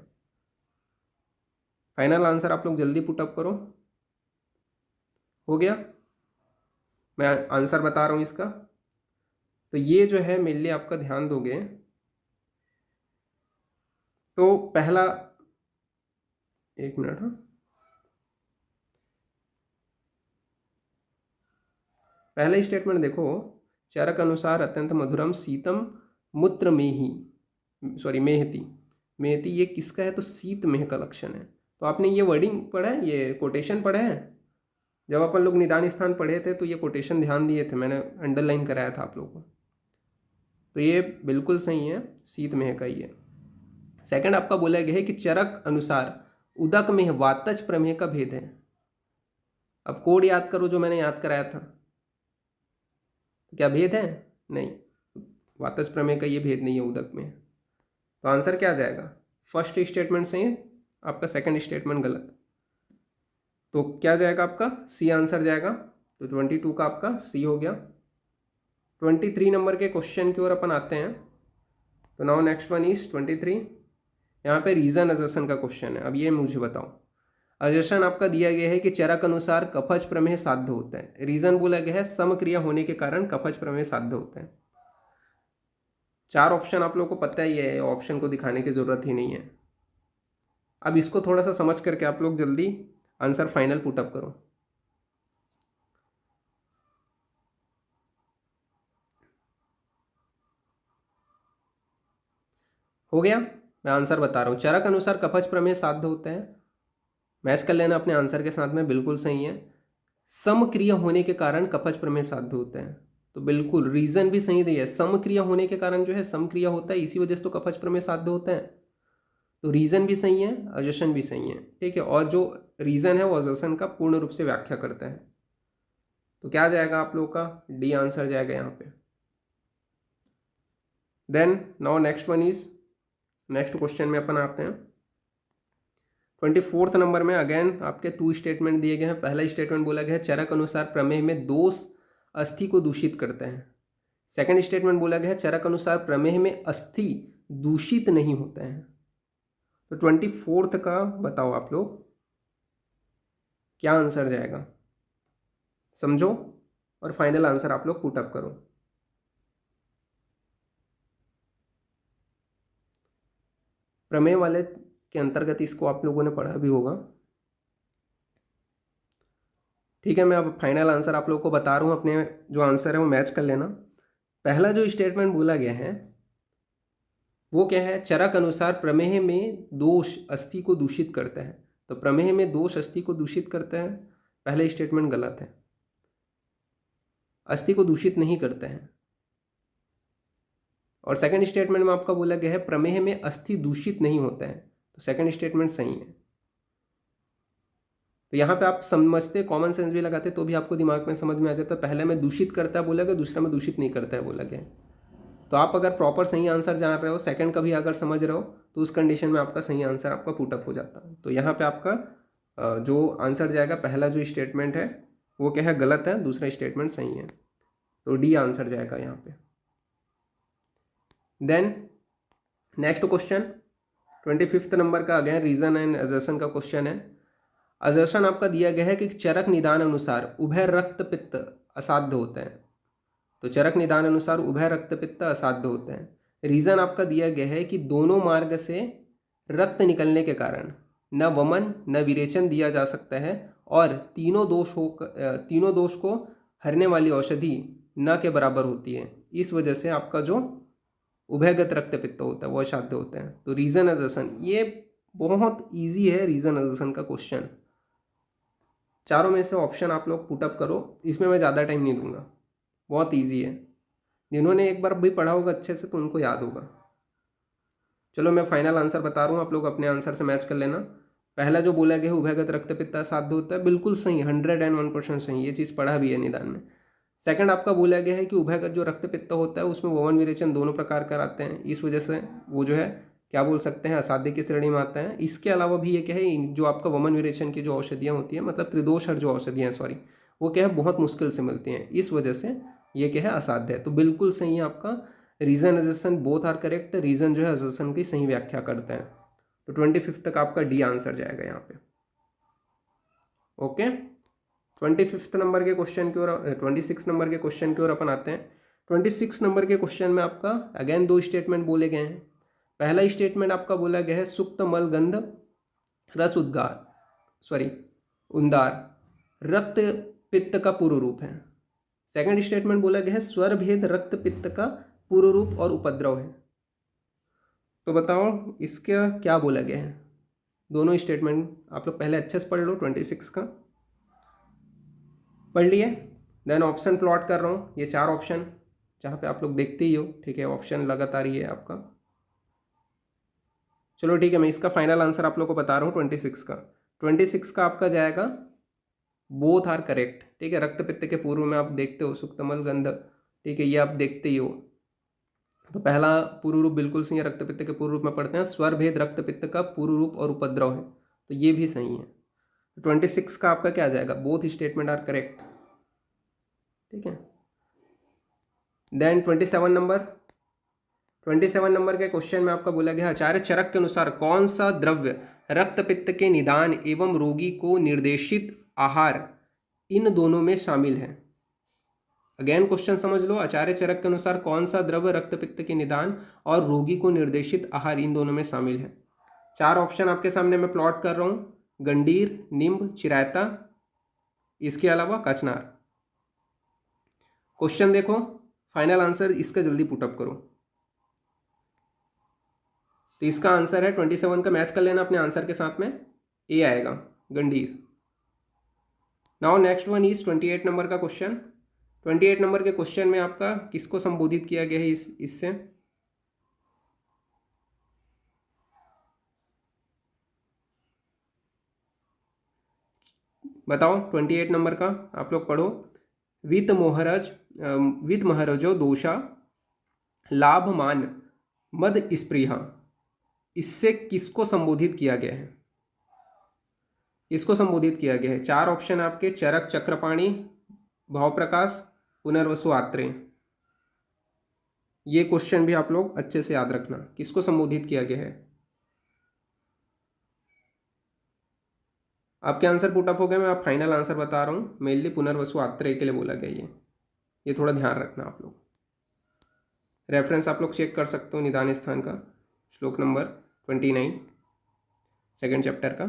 फाइनल आंसर आप लोग जल्दी पुटअप करो। हो गया? मैं आंसर बता रहा हूँ इसका। तो ये जो है मेनली आपका ध्यान दोगे तो पहला, एक मिनट, हाँ, पहला स्टेटमेंट देखो, चरक अनुसार अत्यंत मधुरम शीतम मूत्र मेहती, ये किसका है? तो शीत मेह का लक्षण है। तो आपने ये वर्डिंग पढ़ा है, ये कोटेशन पढ़ा है? जब अपन लोग निदान स्थान पढ़े थे तो ये कोटेशन ध्यान दिए थे, मैंने अंडरलाइन कराया था आप लोगों को। तो ये बिल्कुल सही है, शीत मेह का ही है। सेकंड आपका बोला गया है कि चरक अनुसार उदक में वातज प्रमेह का भेद है। अब कोड याद करो जो मैंने याद कराया था, क्या भेद है? नहीं, वातज प्रमेय का ये भेद नहीं है उदक में। तो आंसर क्या आ जाएगा? फर्स्ट स्टेटमेंट सही, आपका सेकंड स्टेटमेंट गलत। तो क्या जाएगा आपका? सी आंसर जाएगा। तो 22 का आपका सी हो गया। 23 नंबर के क्वेश्चन की ओर अपन आते हैं। तो नाउ नेक्स्ट वन इज 23। यहाँ पे रीजन अजर्शन का क्वेश्चन है। अब ये मुझे बताओ, अजर्शन आपका दिया गया है कि चरक अनुसार कफज प्रमेय साध्य होता है। रीजन बोला गया है समक्रिया होने के कारण कफज प्रमेय साध्य होता है। 4 ऑप्शन आप लोग को पता ही है, ऑप्शन को दिखाने की जरूरत ही नहीं है। अब इसको थोड़ा सा समझ करके आप लोग जल्दी आंसर फाइनल पुटअप करो। हो गया? मैं आंसर बता रहा हूँ, चरक अनुसार कफज प्रमेय साध्य होता है। मैच कर लेना अपने आंसर के साथ में, बिल्कुल सही है। समक्रिया होने के कारण कफज प्रमेय साध्य होता है, तो बिल्कुल रीजन भी सही दिया है। समक्रिया होने के कारण जो है समक्रिया होता है, इसी वजह से तो कफज प्रमेय साध्य होता है। तो रीज़न भी सही है, अजर्शन भी सही है, ठीक है। और जो रीज़न है वो अजर्शन का पूर्ण रूप से व्याख्या करता है। तो क्या जाएगा आप लोगों का, डी आंसर जाएगा यहाँ पे। Then now next one is, next question में अपन आते हैं 24th नंबर में। अगेन आपके 2 स्टेटमेंट दिए गए हैं। पहला स्टेटमेंट बोला गया है चरक अनुसार प्रमेय में दोष अस्थि को दूषित करते हैं। सेकंड स्टेटमेंट बोला गया है चरक अनुसार प्रमेय में अस्थि दूषित नहीं होते हैं। तो 24th का बताओ आप लोग क्या आंसर जाएगा, समझो और फाइनल आंसर आप लोग पुटअप करो। प्रमेय वाले के अंतर्गत इसको आप लोगों ने पढ़ा भी होगा, ठीक है। मैं अब फाइनल आंसर आप लोगों को बता रहा हूँ, अपने जो आंसर है वो मैच कर लेना। पहला जो स्टेटमेंट बोला गया है वो क्या है, चरक अनुसार प्रमेय में दोष अस्थि को दूषित करता है। तो प्रमेय में दोष अस्थि को दूषित करता है, पहला स्टेटमेंट गलत है, अस्थि को दूषित नहीं करते हैं। और सेकंड स्टेटमेंट में आपका बोला गया है प्रमेय में अस्थि दूषित नहीं होता है, तो सेकंड स्टेटमेंट सही है। तो यहाँ पे आप समझते, कॉमन सेंस भी लगाते तो भी आपको दिमाग में समझ में आ जाता। पहले में दूषित करता है बोला गया, दूसरा में दूषित नहीं करता है बोला गया। तो आप अगर प्रॉपर सही आंसर जान रहे हो, सेकंड का भी अगर समझ रहे हो, तो उस कंडीशन में आपका सही आंसर आपका पुटअप हो जाता है। तो यहाँ पे आपका जो आंसर जाएगा, पहला जो स्टेटमेंट है वो क्या है, गलत है, दूसरा स्टेटमेंट सही है। तो डी आंसर जाएगा यहाँ पे। Then next question 25th number का अगेन रीजन एंड असर्शन का क्वेश्चन है। असर्शन आपका दिया गया है कि चरक निदान अनुसार उभय रक्त पित्त असाध्य होते हैं। तो चरक निदान अनुसार उभय रक्त पित्त असाध्य होते हैं। रीजन आपका दिया गया है कि दोनों मार्ग से रक्त निकलने के कारण न वमन न विरेचन दिया जा सकता है, और तीनों दोष को हरने वाली औषधि न के बराबर होती है। इस वजह से आपका जो उभयगत रक्त पित्त होता है वो असाध्य होता है। तो रीजन असर्शन, ये बहुत इजी है रीजन असर्शन का क्वेश्चन। चारों में से ऑप्शन आप लोग पुटअप करो, इसमें मैं ज़्यादा टाइम नहीं दूंगा, बहुत इजी है। जिन्होंने एक बार भी पढ़ा होगा अच्छे से तो उनको याद होगा। चलो मैं फाइनल आंसर बता रहा हूँ, आप लोग अपने आंसर से मैच कर लेना। पहला जो बोला गया है उभयगत रक्त पित्त असाध्य होता है, बिल्कुल सही, 101% सही, ये चीज़ पढ़ा भी है निदान में। सेकंड आपका बोला गया है कि उभयगत जो रक्त पित्त होता है उसमें वमन विरेचन दोनों प्रकार कराते हैं, इस वजह से वो जो है क्या बोल सकते हैं, असाध्य की श्रेणी में आता है। इसके अलावा भी ये क्या है, जो आपका वमन विरेचन की जो औषधियाँ होती हैं, मतलब त्रिदोषहर जो औषधियाँ सॉरी, वो क्या है बहुत मुश्किल से मिलती हैं, इस वजह से ये क्या है असाध्य है। तो बिल्कुल सही है आपका reason assertion, both are correct. Reason जो है असर्शन की सही व्याख्या करते हैं। तो 25 तक आपका डी आंसर जाएगा यहाँ पे। ओके, 25 नंबर के क्वेश्चन की ओर, 26 नंबर के क्वेश्चन की ओर अपन आते हैं। 26 नंबर के क्वेश्चन में आपका अगेन 2 स्टेटमेंट बोले गए हैं। पहला स्टेटमेंट आपका बोला गया है सुक्त मल गंध रस उंदार रक्त पित्त का पूर्व रूप है। सेकंड स्टेटमेंट बोला गया है स्वर भेद रक्त पित्त का पूर्व रूप और उपद्रव है। तो बताओ इसका क्या बोला गया है। दोनों स्टेटमेंट आप लोग पहले अच्छे से पढ़ लो, 26 का पढ़ लिए। देन ऑप्शन प्लॉट कर रहा हूँ, ये 4 ऑप्शन जहाँ पे आप लोग देखते ही हो, ठीक है, ऑप्शन लगातार ही है आपका। चलो ठीक है, मैं इसका फाइनल आंसर आप लोग को बता रहा हूँ 26 का आपका जाएगा बोथ आर करेक्ट, ठीक है। रक्त पित्त के पूर्व में आप देखते हो सुक्तमल गंध, ठीक है, ये आप देखते ही हो। तो पहला पूर्व रूप बिल्कुल सही है, रक्त पित्त के पूर्व रूप में पढ़ते हैं। स्वर भेद रक्त पित्त का पूर्व रूप और उपद्रव है, तो ये भी सही है। 26 का आपका क्या जाएगा, बोथ स्टेटमेंट आर करेक्ट, ठीक है। देन 27 नंबर के क्वेश्चन में आपका बोला गया आचार्य चरक के अनुसार कौन सा द्रव्य रक्त पित्त के निदान एवं रोगी को निर्देशित आहार इन दोनों में शामिल है। अगेन क्वेश्चन समझ लो, आचार्य चरक के अनुसार कौन सा द्रव्य रक्त पित्त के निदान और रोगी को निर्देशित आहार इन दोनों में शामिल है। 4 ऑप्शन आपके सामने मैं प्लॉट कर रहा हूँ, गंडीर, निम्ब, चिरायता, इसके अलावा कचनार। क्वेश्चन देखो, फाइनल आंसर इसका जल्दी पुटअप करो। तो इसका आंसर है 27 का मैच कर लेना अपने आंसर के साथ में, ए आएगा गंडीर। Now next one is 28 number का क्वेश्चन। 28 नंबर के क्वेश्चन में आपका किसको संबोधित किया गया है इससे, बताओ 28 नंबर का आप लोग पढ़ो। वित्त महरजो दोषा लाभ मान मद स्पृहा, इससे किसको संबोधित किया गया है? इसको संबोधित किया गया है, चार ऑप्शन आपके, चरक चक्रपाणी, भाव प्रकाश, पुनर्वसु आत्रेय। ये क्वेश्चन भी आप लोग अच्छे से याद रखना, किसको संबोधित किया गया है। आपके आंसर पुटअप हो गए, मैं आप फाइनल आंसर बता रहा हूँ। मेनली पुनर्वसु आत्रेय के लिए बोला गया ये थोड़ा ध्यान रखना आप लोग। रेफरेंस आप लोग चेक कर सकते हो निदान स्थान का, श्लोक नंबर 29 सेकेंड चैप्टर का।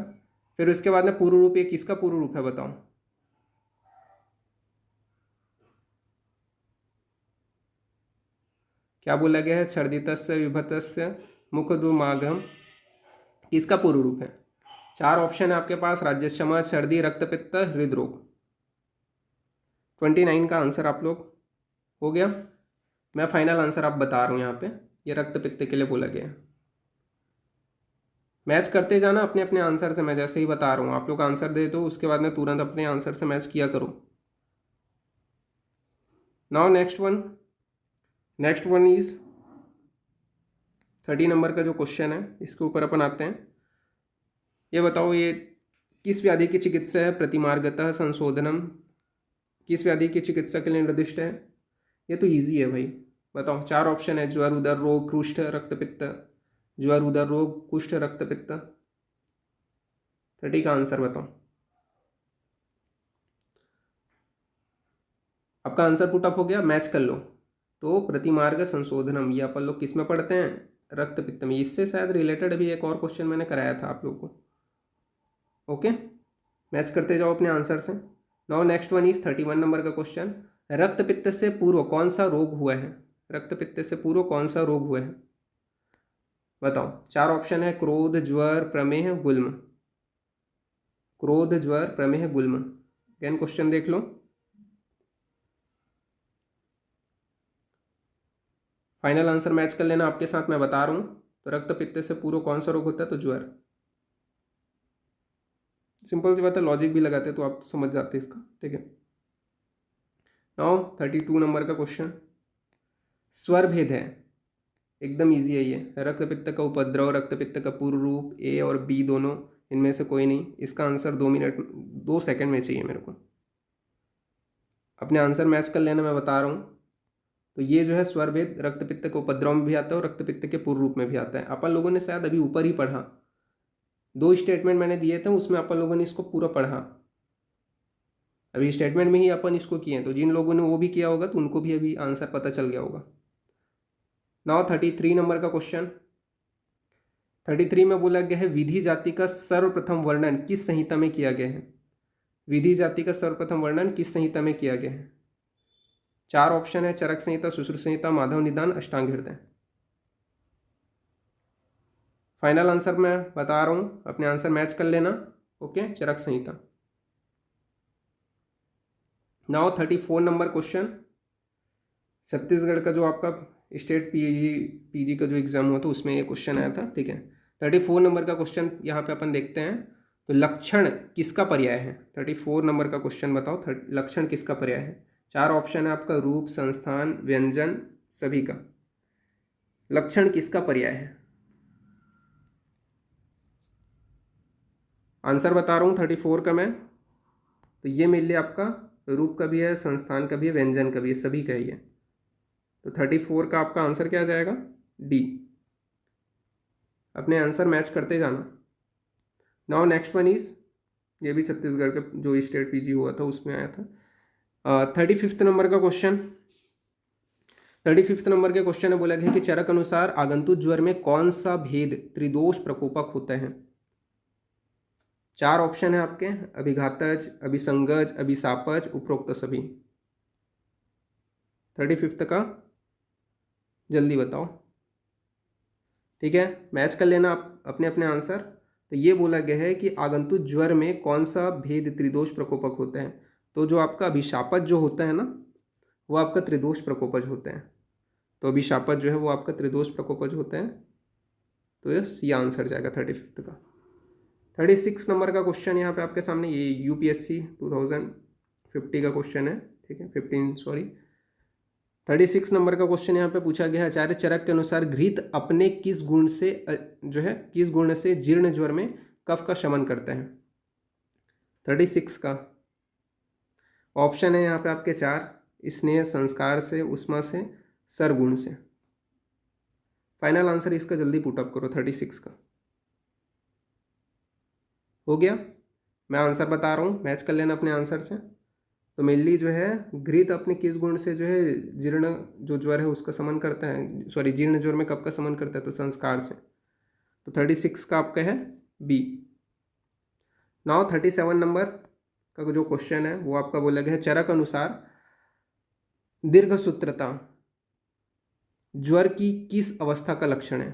फिर उसके बाद में पूर्व रूप, ये किसका पूर्व रूप है बताओ? क्या बोला गया है? छर्दितस्य विभतस्य मुखदुमागम, किसका पूर्व रूप है? चार ऑप्शन है आपके पास, राज्यक्षमा, सर्दी, रक्तपित्त, हृदरोग। 29 का आंसर आप लोग हो गया। मैं फाइनल आंसर आप बता रहा हूँ यहाँ पे, ये रक्तपित्त के लिए बोला गया है। मैच करते जाना अपने अपने आंसर से, मैं जैसे ही बता रहा हूँ आप लोग आंसर दे दो, उसके बाद में तुरंत अपने आंसर से मैच किया करो। Now next one is 30 number का जो क्वेश्चन है, इसके ऊपर अपन आते हैं। ये बताओ, ये किस व्याधि की चिकित्सा है? प्रतिमार्गतः संशोधनम किस व्याधि की चिकित्सा के लिए निर्दिष्ट है? ये तो इजी है भाई, बताओ। चार ऑप्शन है, ज्वर, उदर रोग, कुष्ठ, रक्तपित्त। ज्वर, उदर रोग, कुष्ठ, रक्तपित्त। 30 का आंसर बताओ। आपका आंसर पुटअप हो गया, मैच कर लो। तो प्रतिमार्ग संशोधनम ये अपन लोग किस में पढ़ते हैं? रक्तपित्त में। इससे शायद रिलेटेड भी एक और क्वेश्चन मैंने कराया था आप लोग को। ओके, मैच करते जाओ अपने आंसर से। Now next one is 31 number का क्वेश्चन। रक्तपित्त से पूर्व कौन सा रोग हुआ है? रक्तपित्त से पूर्व कौन सा रोग हुआ है बताओ। चार ऑप्शन है, क्रोध, ज्वर, प्रमेह, गुल्म। क्रोध, ज्वर, प्रमेह, गुल्म। अगेन क्वेश्चन देख लो। फाइनल आंसर मैच कर लेना आपके साथ, मैं बता रहा हूँ। तो रक्तपित्त से पूर्व कौन सा रोग होता है? तो ज्वर। सिंपल सी बात है, लॉजिक भी लगाते तो आप समझ जाते इसका, ठीक है। नाउ 32 नंबर का क्वेश्चन। स्वर भेद है, एकदम इजी है ये। रक्तपित्त का उपद्रव, रक्तपित्त का पूर्व रूप, ए और बी दोनों, इनमें से कोई नहीं। इसका आंसर 2 सेकंड में चाहिए मेरे को। अपने आंसर मैच कर लेना, मैं बता रहा हूँ। तो ये जो है स्वर भेद रक्तपित्त के उपद्रव में भी आता है और रक्तपित्त के पूर्व रूप में भी आता है। अपन लोगों ने शायद अभी ऊपर ही पढ़ा, 2 स्टेटमेंट मैंने दिए थे, उसमें अपन लोगों ने इसको पूरा पढ़ा। अभी स्टेटमेंट में ही अपन इसको किए हैं, तो जिन लोगों ने वो भी किया होगा तो उनको भी अभी आंसर पता चल गया होगा। नाउ 33 नंबर का क्वेश्चन। 33 में बोला गया है, विधि जाति का सर्वप्रथम वर्णन किस संहिता में किया गया है? विधि जाति का सर्वप्रथम वर्णन किस संहिता में किया गया है? चार ऑप्शन है, चरक संहिता, सुश्रुत संहिता, माधव निदान, अष्टांग हृदय। फाइनल आंसर मैं बता रहा हूँ, अपने आंसर मैच कर लेना। Okay, Charaka Samhita. Now 34 number question. Chhattisgarh का जो आपका स्टेट पीजी का जो एग्जाम हुआ था उसमें ये क्वेश्चन आया था, ठीक है। 34 नंबर का क्वेश्चन यहाँ पे अपन देखते हैं। तो लक्षण किसका पर्याय है? 34 नंबर का क्वेश्चन बताओ, लक्षण किसका पर्याय है? चार ऑप्शन है आपका, रूप, संस्थान, व्यंजन, सभी का। लक्षण किसका पर्याय है? आंसर बता रहा हूँ 34 का मैं। तो ये मेरे लिए आपका रूप का भी है, संस्थान का भी है, व्यंजन का भी है, सभी का ही है। तो 34 का आपका आंसर क्या आ जाएगा? डी। अपने आंसर मैच करते जाना। नाउ नेक्स्ट वन इज, ये भी छत्तीसगढ़ का जो स्टेट पीजी हुआ था उसमें आया था। 35 नंबर का क्वेश्चन। 35 नंबर के क्वेश्चन में बोला गया है कि चरक अनुसार आगंतुक ज्वर में कौन सा भेद त्रिदोष प्रकोपक होता है? चार ऑप्शन है आपके, अभिघातज, अभिसंगज, अभिशापज, उपरोक्त सभी। 35 का जल्दी बताओ, ठीक है। मैच कर लेना आप अपने अपने आंसर। तो ये बोला गया है कि आगंतुक ज्वर में कौन सा भेद त्रिदोष प्रकोपक होता है? तो जो आपका अभिशापज जो होता है ना, वो आपका त्रिदोष प्रकोपज होता है। तो अभिशापज जो है वो आपका त्रिदोष प्रकोपज होता है। तो ये सी आंसर जाएगा 35 का। 36 नंबर का क्वेश्चन यहाँ पे आपके सामने, ये यूपीएससी 2050 का क्वेश्चन है, ठीक है, 15 सॉरी। 36 नंबर का क्वेश्चन यहाँ पे पूछा गया है, आचार्य चरक के अनुसार घृत अपने किस गुण से जो है किस गुण से जीर्ण ज्वर में कफ का शमन करते हैं। 36 का ऑप्शन है यहाँ पे आपके 4, स्नेह, संस्कार से, उष्मा से, सरगुण से। फाइनल आंसर इसका जल्दी पुटअप करो। 36 का हो गया। मैं आंसर बता रहा हूँ, मैच कर लेना अपने आंसर से। तो मेनली जो है घृत अपने किस गुण से जो है जीर्ण जो ज्वर है उसका शमन करता है, सॉरी जीर्ण ज्वर में कब का शमन करता है, तो संस्कार से। तो 36 का आपका है बी। नाउ 37 नंबर का जो क्वेश्चन है वो आपका बोला गया है, चरक अनुसार दीर्घ सूत्रता ज्वर की किस अवस्था का लक्षण है।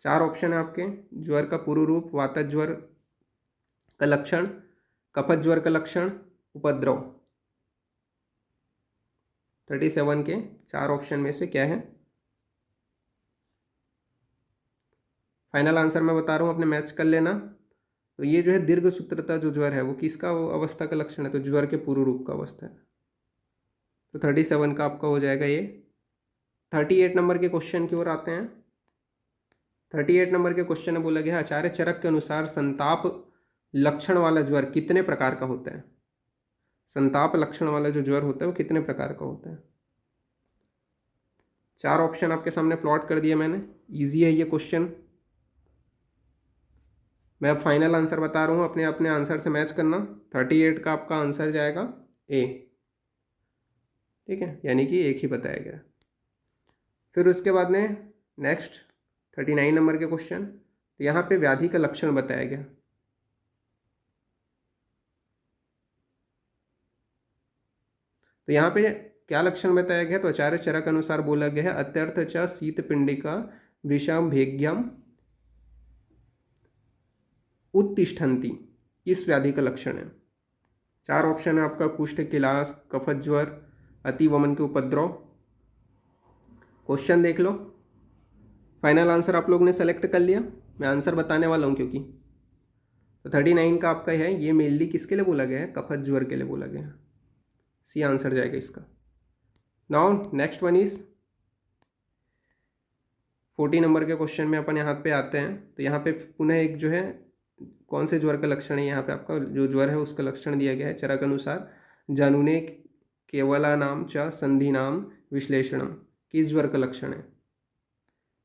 4 ऑप्शन है आपके, ज्वर का पूर्व रूप, वातज ज्वर का लक्षण, कफज ज्वर का लक्षण, उपद्रव। 37 के 4 ऑप्शन में से क्या है। फाइनल आंसर मैं बता रहा हूँ, अपने मैच कर लेना। तो ये जो है दीर्घ सूत्रता जो ज्वर है वो किसका अवस्था का लक्षण है, तो ज्वर के पूर्व रूप का अवस्था है। तो 37 का आपका हो जाएगा ये। 38 नंबर के क्वेश्चन की ओर आते हैं। 38 नंबर के क्वेश्चन में बोला गया, आचार्य चरक के अनुसार संताप लक्षण वाला ज्वर कितने प्रकार का होता है। संताप लक्षण वाला जो ज्वर होता है वो कितने प्रकार का होता है। 4 ऑप्शन आपके सामने प्लॉट कर दिया मैंने, इजी है ये क्वेश्चन। मैं अब फाइनल आंसर बता रहा हूँ, अपने अपने आंसर से मैच करना। 38 का आपका आंसर जाएगा ए, ठीक है, यानी कि एक ही बताया गया। फिर उसके बाद में नेक्स्ट 39 नंबर के क्वेश्चन, तो यहाँ पे व्याधि का लक्षण बताया गया। तो यहाँ पे क्या लक्षण बताया गया, तो आचार्य चरक अनुसार बोला गया है, अत्यर्थ च शीत पिंडिका वृषम भेग्यम उत्तिष्ठन्ति, इस व्याधि का लक्षण है। 4 ऑप्शन है आपका, कुष्ठ, किलास, कफज ज्वर, अतिवमन के उपद्रव। क्वेश्चन देख लो। फाइनल आंसर आप लोग ने सेलेक्ट कर लिया, मैं आंसर बताने वाला हूँ क्योंकि। तो 39 का आपका है, ये मेनली किसके लिए बोला गया है, कफज ज्वर के लिए बोला गया है। सी आंसर जाएगा इसका। Now next one is 40 number के क्वेश्चन में अपन यहाँ पे आते हैं। तो यहाँ पे पुनः एक जो है कौन से ज्वर का लक्षण है, यहाँ पे आपका जो ज्वर है उसका लक्षण दिया गया है। चरक अनुसार जानुने केवला नाम च संधि नाम विश्लेषणम, किस ज्वर का लक्षण है।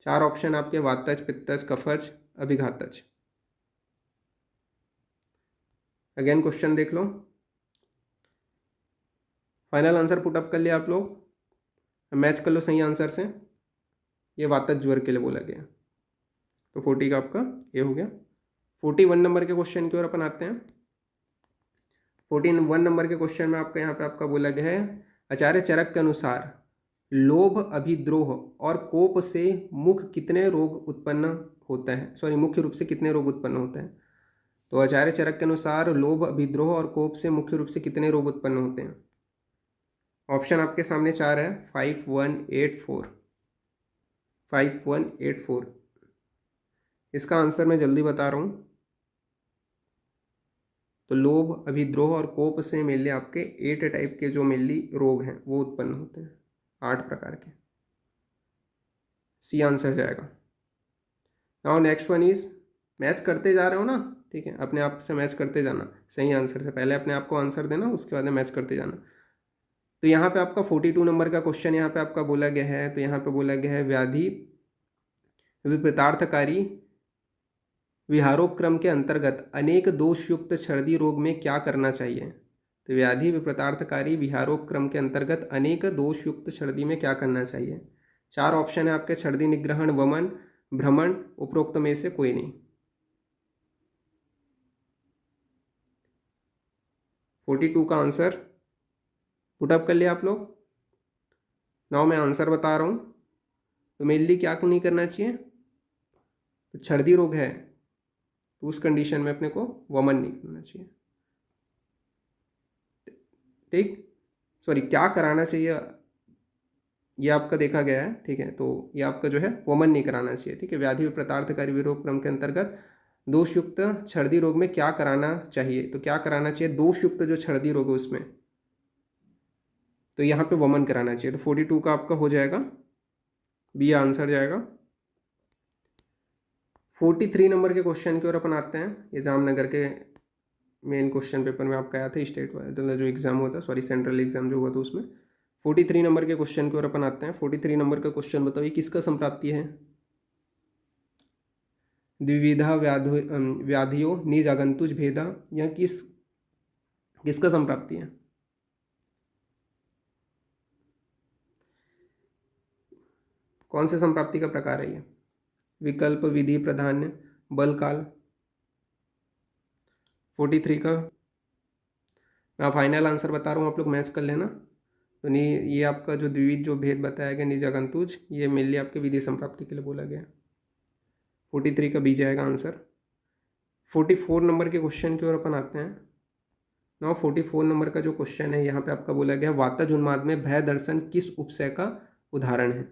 4 ऑप्शन आपके, वातज, पित्तज, कफज, अभिघातज। अगेन क्वेश्चन देख लो। फाइनल आंसर पुटअप कर लिया आप लोग, मैच कर लो सही आंसर से। ये वातज ज्वर के लिए बोला गया। तो 40 का आपका ये हो गया। 41 नंबर के क्वेश्चन की ओर अपन आते हैं। 41 नंबर के क्वेश्चन में आपका यहाँ पे आपका बोला गया है, आचार्य चरक के अनुसार लोभ, अभिद्रोह और कोप से मुख्य कितने रोग उत्पन्न होता है, सॉरी मुख्य रूप से कितने रोग उत्पन्न होते हैं। तो आचार्य चरक के अनुसार लोभ, अभिद्रोह और कोप से मुख्य रूप से कितने रोग उत्पन्न होते हैं। ऑप्शन आपके सामने 4 है, 5, 1, 8, 4। 5, 1, 8, 4। इसका आंसर मैं जल्दी बता रहा हूँ। तो लोभ, अभिद्रोह और कोप से मेनली आपके 8 टाइप के जो मेनली रोग हैं वो उत्पन्न होते हैं, 8 प्रकार के। सी आंसर जाएगा। Now next one is, match करते जा रहे हो ना, ठीक है, अपने आप से मैच करते जाना सही आंसर से। पहले अपने आप को आंसर देना, उसके बाद में मैच करते जाना। तो यहाँ पे आपका 42 नंबर का क्वेश्चन यहाँ पे आपका बोला गया है। तो यहाँ पे बोला गया है, व्याधि विपरीतार्थकारी विहारोपक्रम के अंतर्गत अनेक दोषयुक्त छर्दी रोग में क्या करना चाहिए। तो व्याधि विपरीतार्थकारी विहारोपक्रम के अंतर्गत अनेक दोषयुक्त छर्दी में क्या करना चाहिए। 4 ऑप्शन है आपके, छर्दी निग्रहण, वमन, भ्रमण, उपरोक्त में से कोई नहीं। 42 का आंसर पुटअप कर लिया आप लोग। नाउ मैं आंसर बता रहा हूँ। तो मेनली क्या नहीं करना चाहिए, तो छर्दी रोग है तो उस कंडीशन में अपने को वमन नहीं करना चाहिए, ठीक, सॉरी क्या कराना चाहिए ये आपका देखा गया है, ठीक है। तो ये आपका जो है वमन नहीं कराना चाहिए, ठीक है। व्याधि विपरीतार्थकारी विरोपक्रम के अंतर्गत दोषयुक्त छर्दी रोग में क्या कराना चाहिए? तो क्या कराना चाहिए दोषयुक्त जो छर्दी रोग है उसमें, तो यहाँ पे वमन कराना चाहिए। तो 42 का आपका हो जाएगा बी आंसर जाएगा। 43 नंबर के क्वेश्चन की ओर अपन आते हैं। ये जामनगर के मेन क्वेश्चन पेपर में आपका आया था, स्टेट वाइज जो एग्जाम हुआ था, सॉरी सेंट्रल एग्जाम जो हुआ था उसमें। 43 नंबर के क्वेश्चन की ओर अपन आते हैं। 43 नंबर का क्वेश्चन बताओ, ये किसका संप्राप्ति है? द्विविधा व्याधियों निज आगंतुज भेदा, यह किसका संप्राप्ति है? कौन से संप्राप्ति का प्रकार है ये? विकल्प, विधि, प्राधान्य, बल, काल। 43 का मैं फाइनल आंसर बता रहा हूँ, आप लोग मैच कर लेना। तो नहीं, ये आपका जो द्विविध जो भेद बताया गया निज आगंतुज, ये मेनली आपके विधि संप्राप्ति के लिए बोला गया। 43 का बी जाएगा आंसर। 44 नंबर के क्वेश्चन की ओर अपन आते हैं। नाउ 44 नंबर का जो क्वेश्चन है यहाँ पे आपका बोला गया वातज उन्माद में भय दर्शन किस उपशय का उदाहरण है?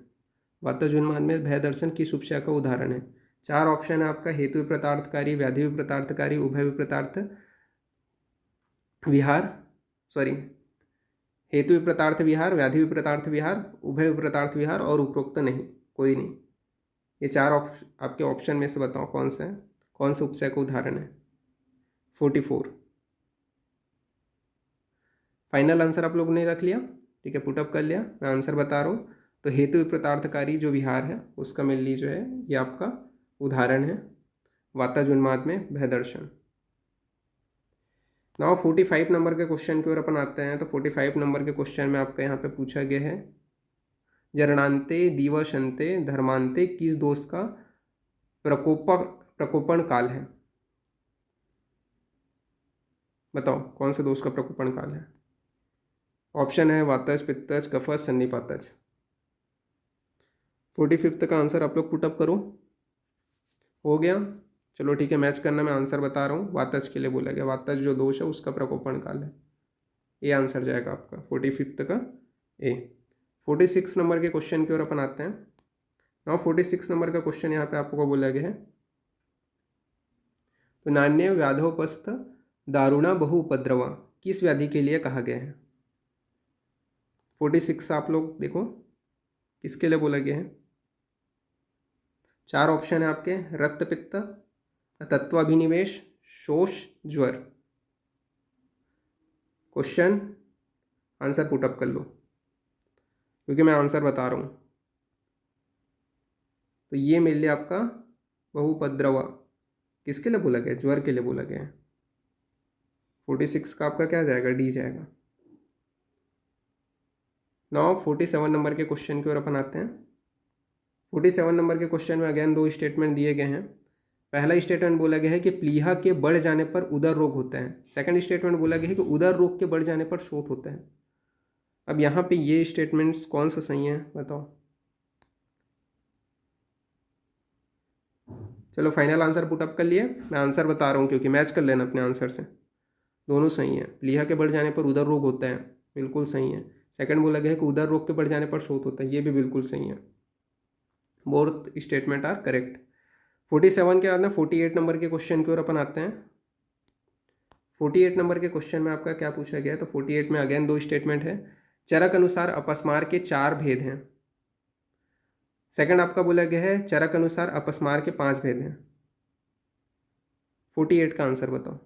वातज उन्माद में भय दर्शन किस उपशय का उदाहरण है? 4 ऑप्शन है आपका, हेतु विप्रतार्थकारी, व्याधि विप्रतार्थकारी, उभय विप्रतार्थ विहार, सॉरी हेतु विप्रतार्थ विहार, व्याधि विप्रतार्थ विहार, उभय विप्रतार्थ विहार और उपरोक्त नहीं, कोई नहीं। ये 4 आपके ऑप्शन में से बताओ कौन सा है, कौन से उपशय का उदाहरण है? 44 फाइनल आंसर आप लोगों ने रख लिया, ठीक है, पुटअप कर लिया। मैं आंसर बता रहा हूँ। तो हेतु विप्रतार्थकारी जो विहार है उसका मेनली जो है ये आपका उदाहरण है वातज उन्माद में भय दर्शन। नाउ 45 नंबर के क्वेश्चन की ओर अपन आते हैं। तो 45 नंबर के क्वेश्चन में आपका यहाँ पे पूछा गया है जरणांते दिवशंते धर्मांते किस दोष का प्रकोपण काल है? बताओ कौन से दोष का प्रकोपण काल है? ऑप्शन है वातज, पित्तज, कफज, सन्निपातज। 45 का आंसर आप लोग पुटअप करो। हो गया, चलो ठीक है, मैच करना। मैं आंसर बता रहा हूँ, वातज के लिए बोला गया, वातज जो दोष है उसका प्रकोपण काल है। ये आंसर जाएगा आपका 45 का ए। 46 नंबर के क्वेश्चन की ओर अपन आते हैं। नाउ 46 नंबर का क्वेश्चन यहाँ पे आपको बोला गया है तो नान्य व्याधोपस्थ दारुणा बहु उपद्रवा किस व्याधि के लिए कहा गया है? 46 आप लोग देखो किसके लिए बोला गया है। 4 ऑप्शन है आपके, रक्त पित्त, तत्वाभिनिवेश, शोष, ज्वर। क्वेश्चन आंसर पुटअप कर लो क्योंकि मैं आंसर बता रहा हूँ। तो ये मेरे लिए आपका बहुपद्रवा किसके लिए बोला गया? ज्वर के लिए बोला गया है। 46 का आपका क्या जाएगा? डी जाएगा। नाउ 47 नंबर के क्वेश्चन की ओर अपन आते हैं। 47 नंबर के क्वेश्चन में अगेन 2 स्टेटमेंट दिए गए हैं। पहला स्टेटमेंट बोला गया है कि प्लीहा के बढ़ जाने पर उदर रोग होता है। सेकंड स्टेटमेंट बोला गया है कि उदर रोग के बढ़ जाने पर शोथ होता है। अब यहाँ पे ये स्टेटमेंट्स कौन सा सही है बताओ। चलो फाइनल आंसर पुटअप कर लिए। मैं आंसर बता रहा हूँ क्योंकि मैच कर लेना अपने आंसर से। दोनों सही है। प्लीहा के बढ़ जाने पर उदर रोग होता है, बिल्कुल सही है। सेकंड बोला गया है कि उदर रोग के बढ़ जाने पर शोथ होता है, ये भी बिल्कुल सही है। Both statement are correct. 47 के बाद में 48 नंबर के क्वेश्चन की ओर अपन आते हैं। 48 नंबर के क्वेश्चन में आपका क्या पूछा गया है? तो 48 में अगेन 2 स्टेटमेंट है। चरक अनुसार अपस्मार के 4 भेद हैं। सेकंड आपका बोला गया है चरक अनुसार अपस्मार के 5 भेद हैं। 48 का आंसर बताओ,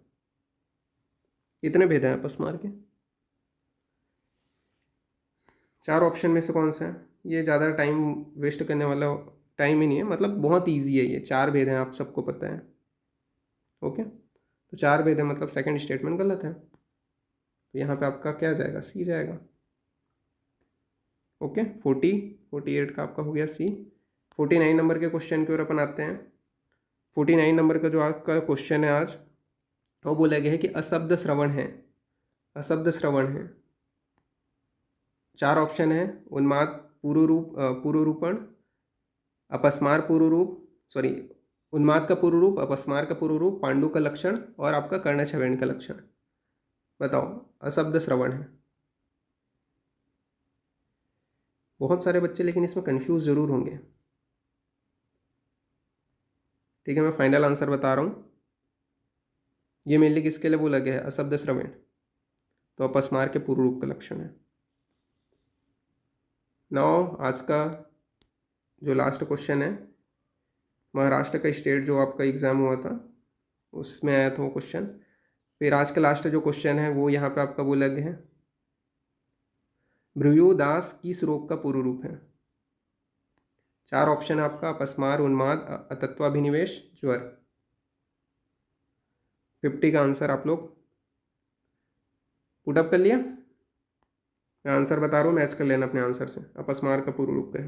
कितने भेद हैं अपस्मार के? 4 ऑप्शन में से कौन सा है? ये ज़्यादा टाइम वेस्ट करने वाला टाइम ही नहीं है, मतलब बहुत ईजी है ये। 4 भेद हैं, आप सबको पता है। ओके, तो 4 भेद है मतलब सेकंड स्टेटमेंट गलत है। तो यहाँ पे आपका क्या जाएगा? सी जाएगा। ओके, 48 का आपका हो गया सी। 49 नंबर के क्वेश्चन की ओर अपन आते हैं। 49 नंबर का जो आपका क्वेश्चन है आज, वो बोला गया है कि अशब्द श्रवण है। अशब्द श्रवण है। 4 ऑप्शन है, उन्माद पूर्व रूपण, अपस्मार पूर्व रूप, सॉरी उन्माद का पूर्व रूप, अपस्मार का पूर्व रूप, पांडु का लक्षण और आपका कर्णछवेण का लक्षण। बताओ, अशब्द श्रवण है। बहुत सारे बच्चे लेकिन इसमें कंफ्यूज जरूर होंगे। ठीक है, मैं फाइनल आंसर बता रहा हूँ। ये मेनली किसके लिए बोला गया है? अशब्द श्रवण, तो अपस्मार के पूर्व रूप का लक्षण है। नाउ आज का जो लास्ट क्वेश्चन है, महाराष्ट्र का स्टेट जो आपका एग्ज़ाम हुआ था उसमें आया था वो क्वेश्चन। फिर आज का लास्ट जो क्वेश्चन है वो यहाँ पे आपका बोला गया है, भ्रुयोदास किस रोग का पूर्व रूप है? 4 ऑप्शन है आपका, अपस्मार, उन्माद, अतत्वाभिनिवेश, ज्वर। 50 का आंसर आप लोग पुटअप कर लिया। मैं आंसर बता रहा हूँ, मैच कर लेना अपने आंसर से। अपस्मार का पूर्व रूप है।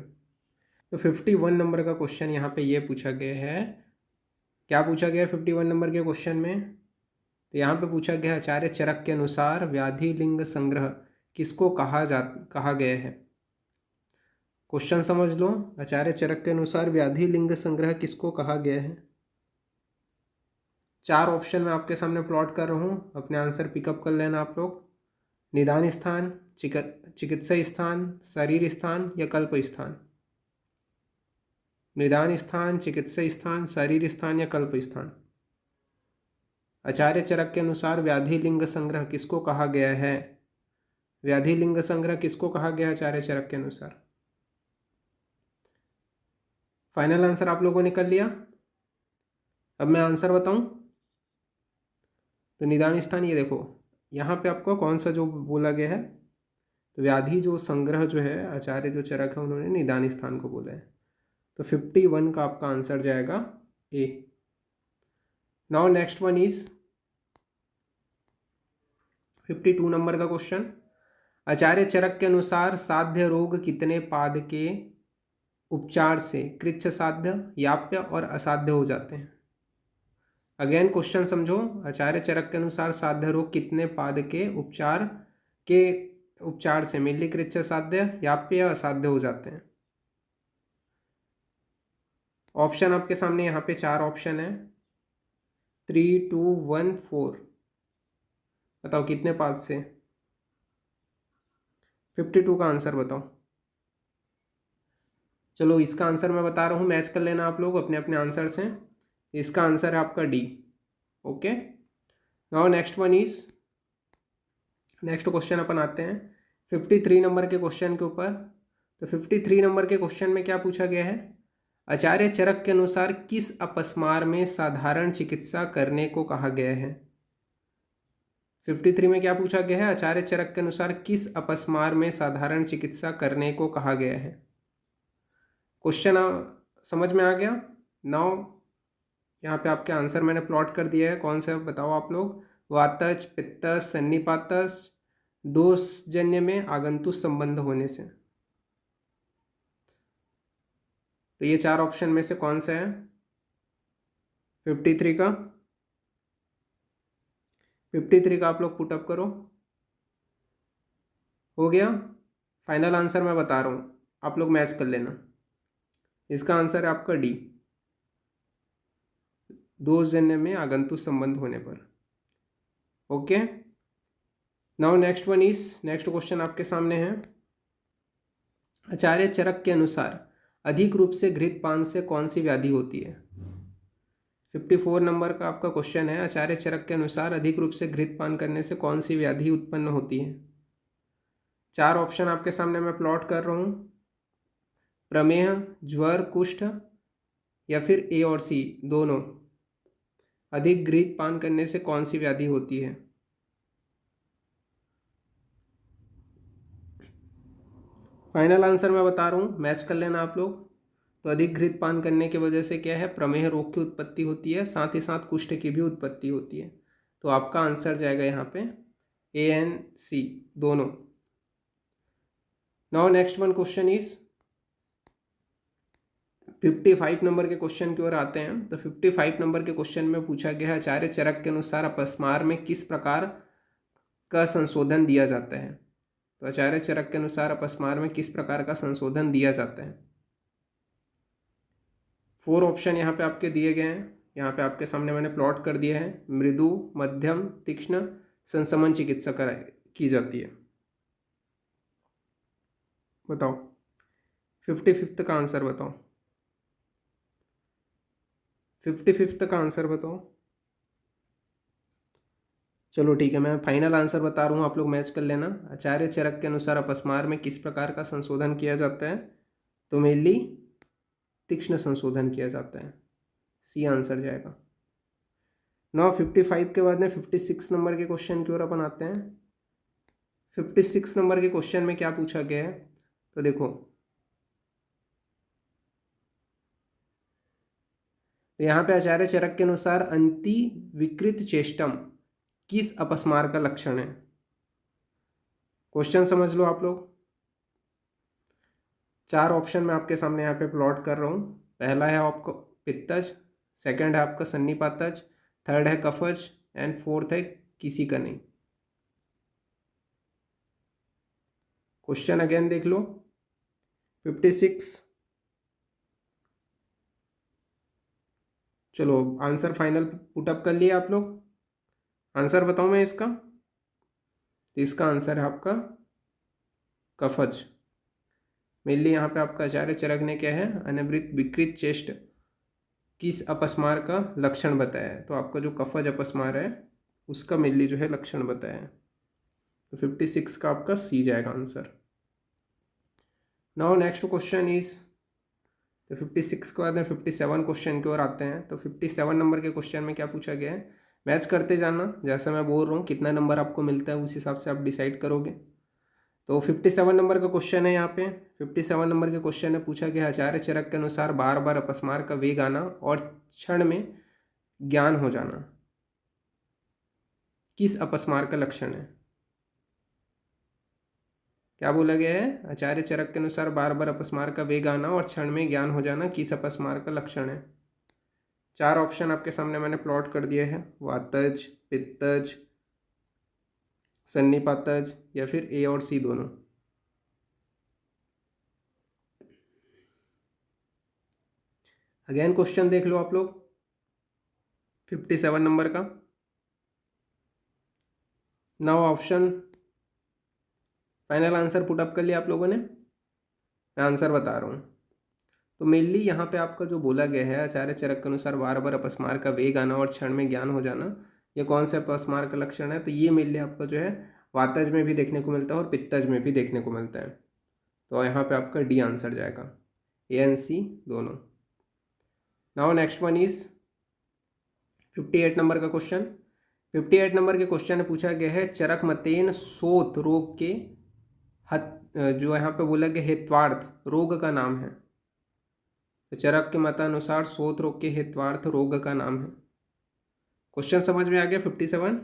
तो 51 नंबर का क्वेश्चन यहाँ पे ये पूछा गया है। क्या पूछा गया है 51 नंबर के क्वेश्चन में? तो यहाँ पे पूछा गया है, आचार्य चरक के अनुसार व्याधि लिंग संग्रह किसको कहा गया है? क्वेश्चन समझ लो, आचार्य चरक के अनुसार व्याधि लिंग संग्रह किसको कहा गया है? 4 ऑप्शन मैं आपके सामने प्लॉट कर रहा हूँ, अपने आंसर पिकअप कर लेना आप लोग। निदान स्थान, चिकित्सा स्थान, शरीर स्थान या कल्प स्थान। निदान स्थान, चिकित्सा स्थान, शरीर स्थान या कल्प स्थान। आचार्य चरक के अनुसार व्याधि लिंग संग्रह किसको कहा गया है? व्याधि लिंग संग्रह किसको कहा गया है आचार्य चरक के अनुसार? फाइनल आंसर आप लोगों ने कर लिया। अब मैं आंसर बताऊं, तो निदान स्थान, ये देखो यहाँ पे आपको कौन सा जो बोला गया है, तो व्याधि जो संग्रह जो है आचार्य जो चरक है उन्होंने निदान स्थान को बोला है। तो 51 का आपका आंसर जाएगा A. Now next one is 52 number का क्वेश्चन। आचार्य चरक के अनुसार साध्य रोग कितने पाद के उपचार से कृच्छ साध्य, याप्य और असाध्य हो जाते हैं? अगेन क्वेश्चन समझो, आचार्य चरक के अनुसार साध्य रोग कितने पाद के उपचार से मेनली कृच्छ साध्य, याप्य या असाध्य हो जाते हैं? ऑप्शन आपके सामने यहाँ पे 4 ऑप्शन है, 3, 2, 1, 4। बताओ कितने पाद से? 52 का आंसर बताओ। चलो इसका आंसर मैं बता रहा हूँ, मैच कर लेना आप लोग अपने अपने आंसर से। इसका आंसर है आपका D. Okay, now next one is, next question अपन आते हैं 53 नंबर के क्वेश्चन के ऊपर। तो 53 नंबर के क्वेश्चन में क्या पूछा गया है? आचार्य चरक के अनुसार किस अपस्मार में साधारण चिकित्सा करने को कहा गया है? 53 में क्या पूछा गया है? आचार्य चरक के अनुसार किस अपस्मार में साधारण चिकित्सा करने को कहा गया है? क्वेश्चन समझ में आ गया? नाउ यहाँ पे आपके आंसर मैंने प्लॉट कर दिया है, कौन सा बताओ आप लोग? वातज, पित्तज, सन्निपातज, दोषजन्य में आगंतुक संबंध होने से। तो ये 4 ऑप्शन में से कौन सा है 53 का? 53 का आप लोग पुटअप करो। हो गया? फाइनल आंसर मैं बता रहा हूँ, आप लोग मैच कर लेना। इसका आंसर है आपका डी, दोषजन्य में आगंतुक संबंध होने पर। Okay, now next one is, next question आपके सामने है। आचार्य चरक के अनुसार अधिक रूप से घृत पान से कौन सी व्याधि होती है? 54 नंबर का आपका क्वेश्चन है। आचार्य चरक के अनुसार अधिक रूप से घृत पान करने से कौन सी व्याधि उत्पन्न होती है? 4 ऑप्शन आपके सामने मैं प्लॉट कर रहा हूँ, प्रमेह, ज्वर, कुष्ठ या फिर ए और सी दोनों। अधिक घृत पान करने से कौन सी व्याधि होती है? फाइनल आंसर मैं बता रहा हूँ, मैच कर लेना आप लोग। तो अधिक घृत पान करने की वजह से क्या है, प्रमेह रोग की उत्पत्ति होती है, साथ ही साथ कुष्ठ की भी उत्पत्ति होती है। तो आपका आंसर जाएगा यहाँ पे ए एंड सी दोनों। Now next one question is 55 number के क्वेश्चन की ओर आते हैं। तो 55 नंबर के क्वेश्चन में पूछा गया है, आचार्य चरक के अनुसार अपस्मार में किस प्रकार का संशोधन दिया जाता है? तो आचार्य चरक के अनुसार अपस्मार में किस प्रकार का संशोधन दिया जाता है? 4 ऑप्शन यहाँ पे आपके दिए गए हैं, यहाँ पे आपके सामने मैंने प्लॉट कर दिया है। मृदु, मध्यम, तीक्ष्ण संशमन चिकित्सा की जाती है। बताओ 55 का आंसर बताओ। 55 का आंसर बताओ। चलो ठीक है, मैं फाइनल आंसर बता रहा हूँ, आप लोग मैच कर लेना। आचार्य चरक के अनुसार अपस्मार में किस प्रकार का संशोधन किया जाता है? तो मेनली तीक्ष्ण संशोधन किया जाता है। सी आंसर जाएगा। 55 के बाद में 56 नंबर के क्वेश्चन की ओर अपन आते हैं। 56 नंबर के क्वेश्चन में क्या पूछा गया है? तो देखो, तो यहाँ पे आचार्य चरक के अनुसार अंति विकृत चेष्टम किस अपस्मार का लक्षण है? क्वेश्चन समझ लो आप लोग। 4 ऑप्शन मैं आपके सामने यहाँ पे प्लॉट कर रहा हूँ। पहला है आपका पित्तज, सेकंड है आपका सन्निपातज, थर्ड है कफज एंड फोर्थ है किसी का नहीं। क्वेश्चन अगेन देख लो। 56, चलो आंसर फाइनल पुटअप कर लिया आप लोग। आंसर बताऊं मैं इसका? तो इसका आंसर है आपका कफज। मेनली यहाँ पे आपका आचार्य चरक ने क्या है, अनिवृत्त विकृत चेष्ट किस अपस्मार का लक्षण बताया है? तो आपका जो कफज अपस्मार है उसका मेनली जो है लक्षण बताया है। तो 56 का आपका सी जाएगा answer. Now next question is, तो 56 के बाद में 57 क्वेश्चन की ओर आते हैं। तो 57 नंबर के क्वेश्चन में क्या पूछा गया है? मैच करते जाना, जैसा मैं बोल रहा हूँ कितना नंबर आपको मिलता है उस हिसाब से आप डिसाइड करोगे। तो 57 नंबर का क्वेश्चन है यहाँ पे। 57 नंबर के क्वेश्चन में पूछा गया, आचार्य चरक के अनुसार बार बार अपस्मार का वेग आना और क्षण में ज्ञान हो जाना किस अपस्मार का लक्षण है? क्या बोला गया है? आचार्य चरक के अनुसार बार बार अपस्मार का वेग आना और क्षण में ज्ञान हो जाना किस अपस्मार का लक्षण है? 4 ऑप्शन आपके सामने मैंने प्लॉट कर दिए हैं, वातज, पित्तज, सन्निपातज या फिर ए और सी दोनों। अगेन क्वेश्चन देख लो आप लोग 57 नंबर का। Now option final answer put up कर लिया आप लोगों ने। मैं आंसर बता रहा हूँ। तो मेनली यहाँ पे आपका जो बोला गया है, आचार्य चरक के अनुसार बार बार अपस्मार का वेग आना और क्षण में ज्ञान हो जाना, ये कौन से अपस्मार का लक्षण है? तो ये मेनली आपका जो है वातज में भी देखने को मिलता है और पित्तज में भी देखने को मिलता है। तो यहाँ पे आपका डी आंसर जाएगा, ए एंड सी दोनों। Now next one is 58 number का क्वेश्चन। 58 नंबर के क्वेश्चन में पूछा गया है, चरक मतेन सोत रोग के जो यहाँ पे बोला गया हेत्वार्थ रोग का नाम है। तो चरक के मतानुसार सोत रोग के हेत्वार्थ रोग का नाम है। क्वेश्चन समझ में आ गया 57?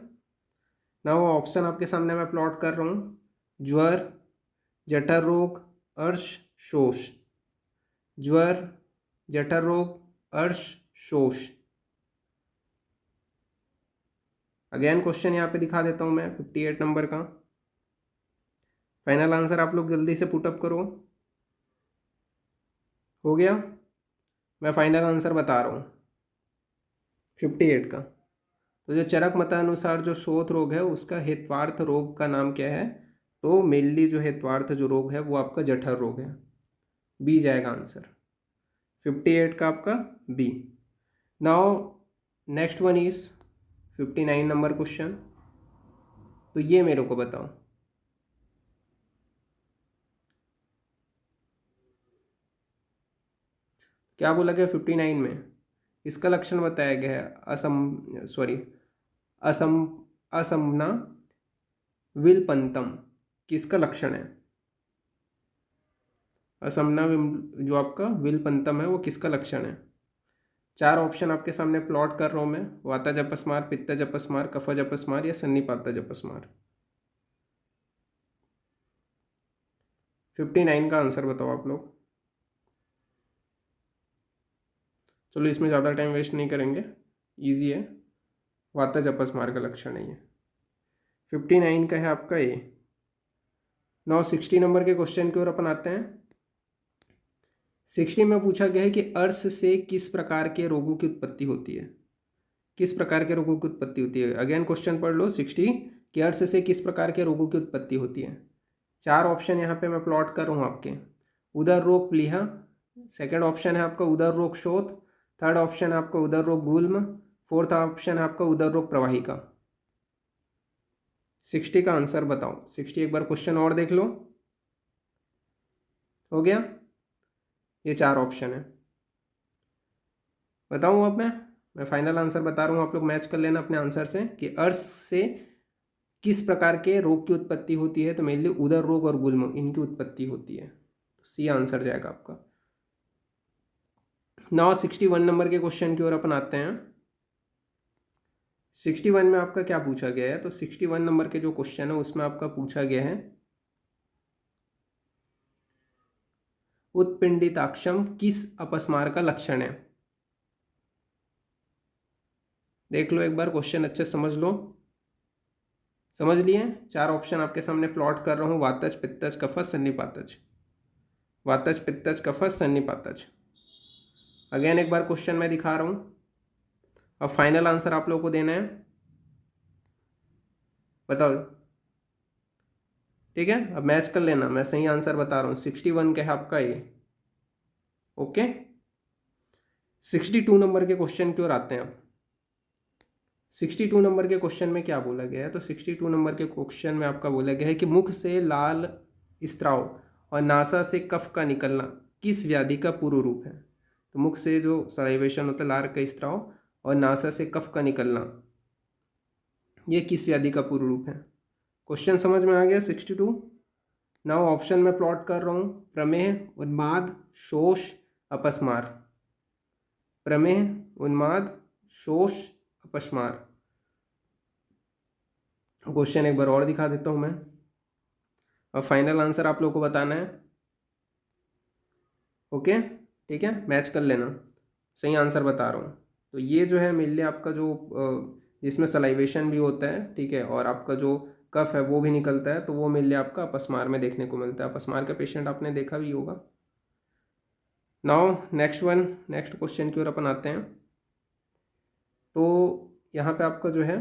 ना वो ऑप्शन आपके सामने मैं प्लॉट कर रहा हूँ, ज्वर, जठर रोग, अर्श, शोष। ज्वर, जठर रोग, अर्श, शोष। अगेन क्वेश्चन यहाँ पे दिखा देता हूँ मैं 58 नंबर का। फाइनल आंसर आप लोग जल्दी से पुटअप करो। हो गया? मैं फाइनल आंसर बता रहा हूँ 58 का। तो जो चरक मतानुसार जो शोथ रोग है उसका हेत्वार्थ रोग का नाम क्या है? तो मेनली जो हेत्वार्थ जो रोग है वो आपका जठर रोग है। बी जाएगा आंसर 58 का आपका B. Now next one is 59 number question. तो ये मेरे को बताओ, क्या बोला गया 59 में? इसका लक्षण बताया गया है असमना विलपंतम। किसका लक्षण है? असमना जो आपका विलपंतम है वो किसका लक्षण है? 4 ऑप्शन आपके सामने प्लॉट कर रहा हूँ मैं, वातज अपस्मार, पित्तज अपस्मार, कफज अपस्मार या सन्निपातज अपस्मार। 59 का आंसर बताओ आप लोग। चलो इसमें ज़्यादा टाइम वेस्ट नहीं करेंगे, इजी है। वातज अपस्मार का लक्षण है ये। 59 का है आपका ए। 60 नंबर के क्वेश्चन की ओर अपन आते हैं। 60 में पूछा गया है कि अर्श से किस प्रकार के रोगों की उत्पत्ति होती है? किस प्रकार के रोगों की उत्पत्ति होती है? अगेन क्वेश्चन पढ़ लो 60 कि अर्श से किस प्रकार के रोगों की उत्पत्ति होती है। 4 ऑप्शन यहाँ पे मैं प्लॉट कर रहा हूँ आपके, उदर रोग प्लीहा, सेकेंड ऑप्शन है आपका उदर रोग शोथ, थर्ड ऑप्शन है आपका उदर रोग गुल्म, फोर्थ ऑप्शन है आपका उदर रोग प्रवाहिका। 60 का आंसर बताओ। 60 एक बार क्वेश्चन और देख लो। हो गया? ये 4 ऑप्शन है। बताऊँ अब मैं फाइनल आंसर बता रहा हूँ, आप लोग मैच कर लेना अपने आंसर से कि अर्श से किस प्रकार के रोग की उत्पत्ति होती है। तो मेनली उदर रोग और गुल्म इनकी उत्पत्ति होती है। तो सी आंसर जाएगा आपका। नाउ 61 नंबर के क्वेश्चन की ओर अपन आते हैं। 61 में आपका क्या पूछा गया है? तो 61 नंबर के जो क्वेश्चन है उसमें आपका पूछा गया है उत्पिंडिताक्षम किस अपस्मार का लक्षण है। देख लो एक बार क्वेश्चन अच्छे समझ लो। समझ लिए? 4 ऑप्शन आपके सामने प्लॉट कर रहा हूँ, वातज, पित्तज, कफज, सन्निपातज। वातज, पित्तज, कफज, सन्निपातज। अगेन एक बार क्वेश्चन मैं दिखा रहा हूँ। अब फाइनल आंसर आप लोगों को देना है। बताओ, ठीक है? अब मैच कर लेना, मैं सही आंसर बता रहा हूँ। 61 का है आपका ये। ओके, 62 नंबर के क्वेश्चन की ओर आते हैं अब। 62 नंबर के क्वेश्चन में क्या बोला गया है? तो 62 नंबर के क्वेश्चन में आपका बोला गया है कि मुख से लाल स्त्राव और नासा से कफ का निकलना किस व्याधि का पूर्व रूप है। तो मुख से जो सलाइवेशन होता है, लार का स्त्राव, और नासा से कफ का निकलना, ये किस व्याधि का पूर्व रूप है। क्वेश्चन समझ में आ गया? 62। नाउ ऑप्शन में प्लॉट कर रहा हूँ। प्रमेह, उन्माद, शोष, अपस्मार। प्रमेह, उन्माद, शोष, अपस्मार। क्वेश्चन एक बार और दिखा देता हूँ मैं। अब फाइनल आंसर आप लोगों को बताना है। ओके, ठीक है, मैच कर लेना। सही आंसर बता रहा हूँ। तो ये जो है मेनली आपका जो जिसमें सलाइवेशन भी होता है, ठीक है, और आपका जो कफ है वो भी निकलता है, तो वो मेनली आपका अपस्मार में देखने को मिलता है। अपस्मार का पेशेंट आपने देखा भी होगा। नाउ नेक्स्ट क्वेश्चन की ओर अपन आते हैं। तो यहाँ पे आपका जो है,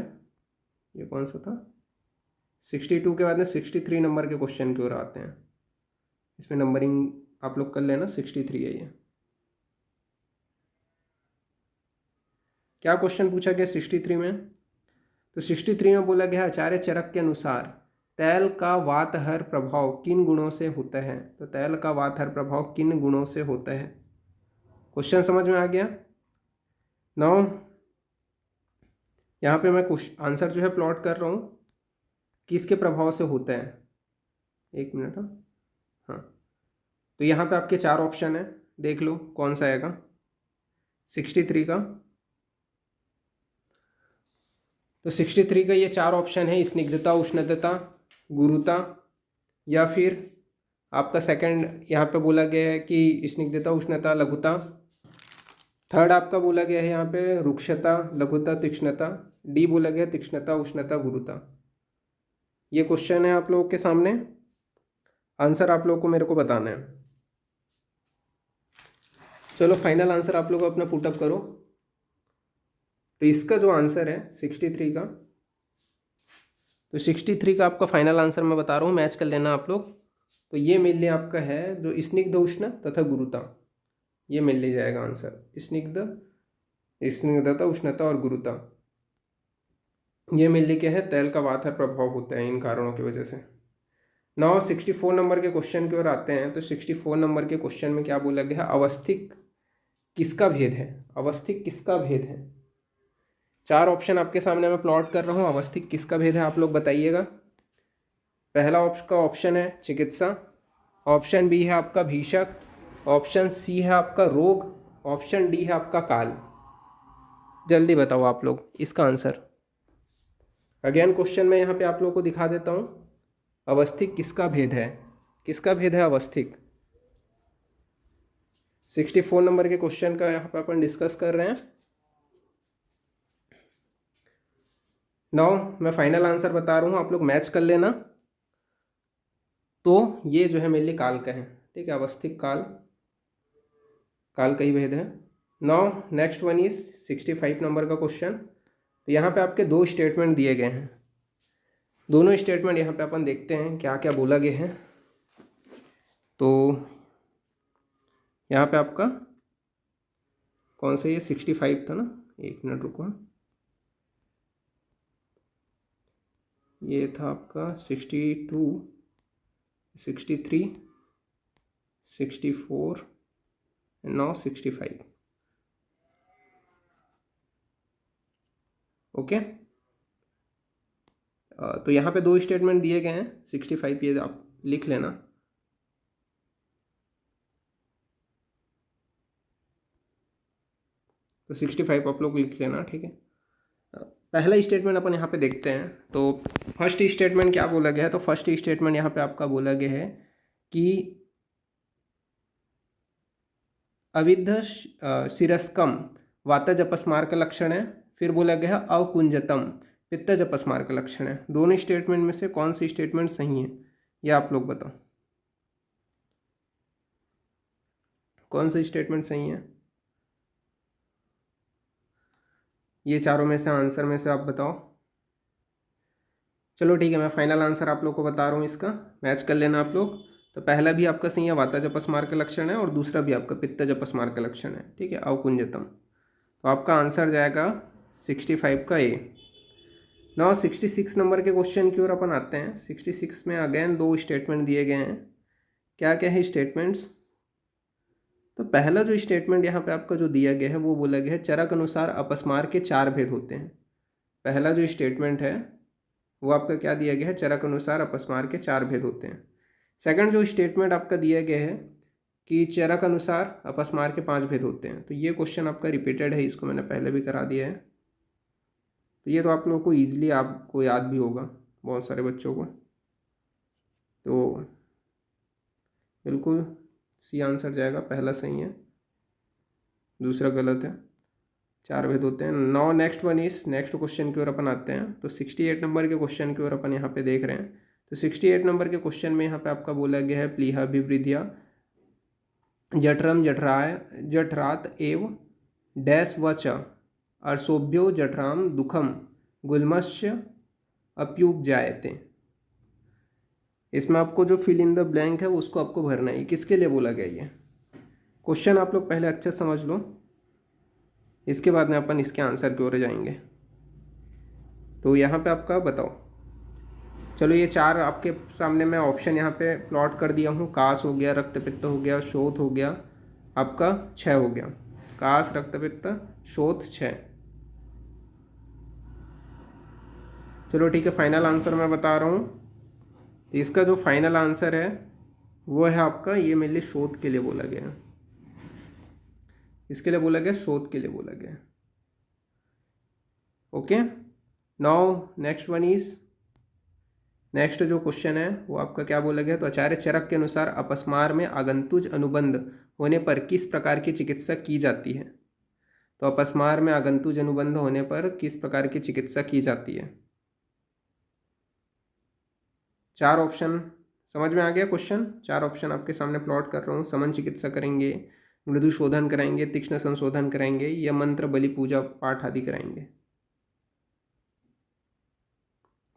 ये कौन सा था? 62 के बाद में 63 नंबर के क्वेश्चन की ओर आते हैं। इसमें नंबरिंग आप लोग कर लेना। 63 है ये। क्या क्वेश्चन पूछा गया 63 में? तो 63 में बोला गया आचार्य चरक के अनुसार तैल का वातहर प्रभाव किन गुणों से होता है। तो तैल का वातहर प्रभाव किन गुणों से होता है। क्वेश्चन समझ में आ गया? नाउ यहाँ पे मैं आंसर जो है प्लॉट कर रहा हूँ किसके प्रभाव से होता है। एक मिनट। हाँ, तो यहाँ पे आपके 4 ऑप्शन है, देख लो कौन सा आएगा 63 का। तो 63 का ये 4 ऑप्शन है, स्निग्धता, उष्णता, गुरुता, या फिर आपका सेकंड यहाँ पे बोला गया है कि स्निग्धता, उष्णता, लघुता। थर्ड आपका बोला गया है यहाँ पे रुक्षता, लघुता, तीक्ष्णता। डी बोला गया तीक्ष्णता, उष्णता, गुरुता। ये क्वेश्चन है आप लोगों के सामने। आंसर आप लोगों को मेरे को बताना है। चलो फाइनल आंसर आप लोग अपना पुटअप करो। तो इसका जो आंसर है 63 का, तो 63 का आपका फाइनल आंसर मैं बता रहा हूँ, मैच कर लेना आप लोग। तो ये मेरे लिए आपका है जो स्निग्ध, उष्ण तथा गुरुता, ये मिल ले जाएगा आंसर। स्निग्धता, उष्णता और गुरुता, ये मिल ले क्या है, तैल का वातहर प्रभाव होता है इन कारणों की वजह से। नाउ 64 नंबर के क्वेश्चन की ओर आते हैं। तो 64 नंबर के क्वेश्चन में क्या बोला गया है? अवस्थिक किसका भेद है। अवस्थिक किसका भेद है। 4 ऑप्शन आपके सामने मैं प्लॉट कर रहा हूँ। अवस्थिक किसका भेद है आप लोग बताइएगा। पहला का ऑप्शन है चिकित्सा, ऑप्शन बी है आपका भीषक, ऑप्शन सी है आपका रोग, ऑप्शन डी है आपका काल। जल्दी बताओ आप लोग इसका आंसर। अगेन क्वेश्चन मैं यहाँ पे आप लोगों को दिखा देता हूँ। अवस्थिक किसका भेद है, किसका भेद है अवस्थिक। 64 नंबर के क्वेश्चन का यहाँ पे अपन डिस्कस कर रहे हैं। नाउ मैं फाइनल आंसर बता रहा हूँ, आप लोग मैच कर लेना। तो ये जो है मेरे लिए काल का है, ठीक है, अवस्थिक काल, काल का ही भेद है। Now next one is 65 number का क्वेश्चन। तो यहाँ पे आपके 2 स्टेटमेंट दिए गए हैं। दोनों स्टेटमेंट यहाँ पे अपन देखते हैं क्या क्या बोला गया है। तो यहाँ पे आपका कौन सा, ये 65 था ना, एक मिनट रुको। ये था आपका 62, 63, 64 एंड नाउ 65। ओके, तो यहाँ पे दो स्टेटमेंट दिए गए हैं, 65 ये आप लिख लेना। तो 65 आप लोग लिख लेना, ठीक है। पहला स्टेटमेंट अपन यहाँ पे देखते हैं। तो फर्स्ट स्टेटमेंट क्या बोला गया है, तो फर्स्ट स्टेटमेंट यहाँ पे आपका बोला गया है कि अविद्ध शिरस्कम वातज अपस्मार का लक्षण है। फिर बोला गया है अकुंजतम पित्तज अपस्मार का लक्षण है। दोनों स्टेटमेंट में से कौन सी स्टेटमेंट सही है, ये आप लोग बताओ, कौन सा स्टेटमेंट सही है। ये चारों में से आंसर में से आप बताओ। चलो ठीक है, मैं फाइनल आंसर आप लोग को बता रहा हूँ, इसका मैच कर लेना आप लोग। तो पहला भी आपका सही है, वातज अपस्मार का लक्षण है, और दूसरा भी आपका पित्तज अपस्मार का लक्षण है, ठीक है, अकुंजतम। तो आपका आंसर जाएगा 65 का ए। नाउ 66 नंबर के क्वेश्चन की ओर अपन आते हैं। 66 में अगेन दो स्टेटमेंट दिए गए हैं। क्या क्या है स्टेटमेंट्स, तो पहला जो स्टेटमेंट यहाँ पे आपका जो दिया गया है वो बोला गया है चरक अनुसार अपस्मार के 4 भेद होते हैं। पहला जो स्टेटमेंट है वो आपका क्या दिया गया है, चरक अनुसार अपस्मार के 4 भेद होते हैं। सेकंड जो स्टेटमेंट आपका दिया गया है कि चरक अनुसार अपस्मार के 5 भेद होते हैं। तो ये क्वेश्चन आपका रिपीटेड है, इसको मैंने पहले भी करा दिया है। तो ये तो आप लोगों को ईजिली आपको याद भी होगा, बहुत सारे बच्चों को। तो बिल्कुल सी आंसर जाएगा, पहला सही है, दूसरा गलत है। 4 भेद होते हैं। Now next one is, next question की ओर अपन आते हैं। तो 68 नंबर के क्वेश्चन की ओर अपन यहाँ पे देख रहे हैं। तो 68 नंबर के क्वेश्चन में यहाँ पे आपका बोला गया है प्लीहा विवृद्धिया जठरम जठराय जठरात एव डैश व च अर्शोभ्यो जठराम दुखम गुल्मस्य अप्युपजायते। इसमें आपको जो फिल इन द ब्लैंक है वो उसको आपको भरना है। किसके लिए बोला गया ये क्वेश्चन, आप लोग पहले अच्छे समझ लो, इसके बाद में अपन इसके आंसर की ओर जाएंगे। तो यहाँ पे आपका बताओ। चलो ये 4 आपके सामने मैं ऑप्शन यहाँ पे प्लॉट कर दिया हूँ। कास हो गया, रक्तपित्त हो गया, शोथ हो गया, आपका 6 हो गया। कास, रक्तपित्त, शोथ, 6। चलो ठीक है, फाइनल आंसर मैं बता रहा हूँ। तो इसका जो फाइनल आंसर है वो है आपका, ये मेरे लिए शोथ के लिए बोला गया है। इसके लिए बोला गया, शोध के लिए बोला गया। Okay, now next one is, next जो क्वेश्चन है वो आपका क्या बोला गया, तो आचार्य चरक के अनुसार अपस्मार में आगंतुज अनुबंध होने पर किस प्रकार की चिकित्सा की जाती है। तो अपस्मार में आगंतुज अनुबंध होने पर किस प्रकार की चिकित्सा की जाती है। 4 ऑप्शन समझ में आ गया क्वेश्चन। 4 ऑप्शन आपके सामने प्लॉट कर रहा हूँ। समन चिकित्सा करेंगे, मृदु शोधन कराएंगे, तीक्ष्ण संशोधन कराएंगे, या मंत्र बलि पूजा पाठ आदि कराएंगे।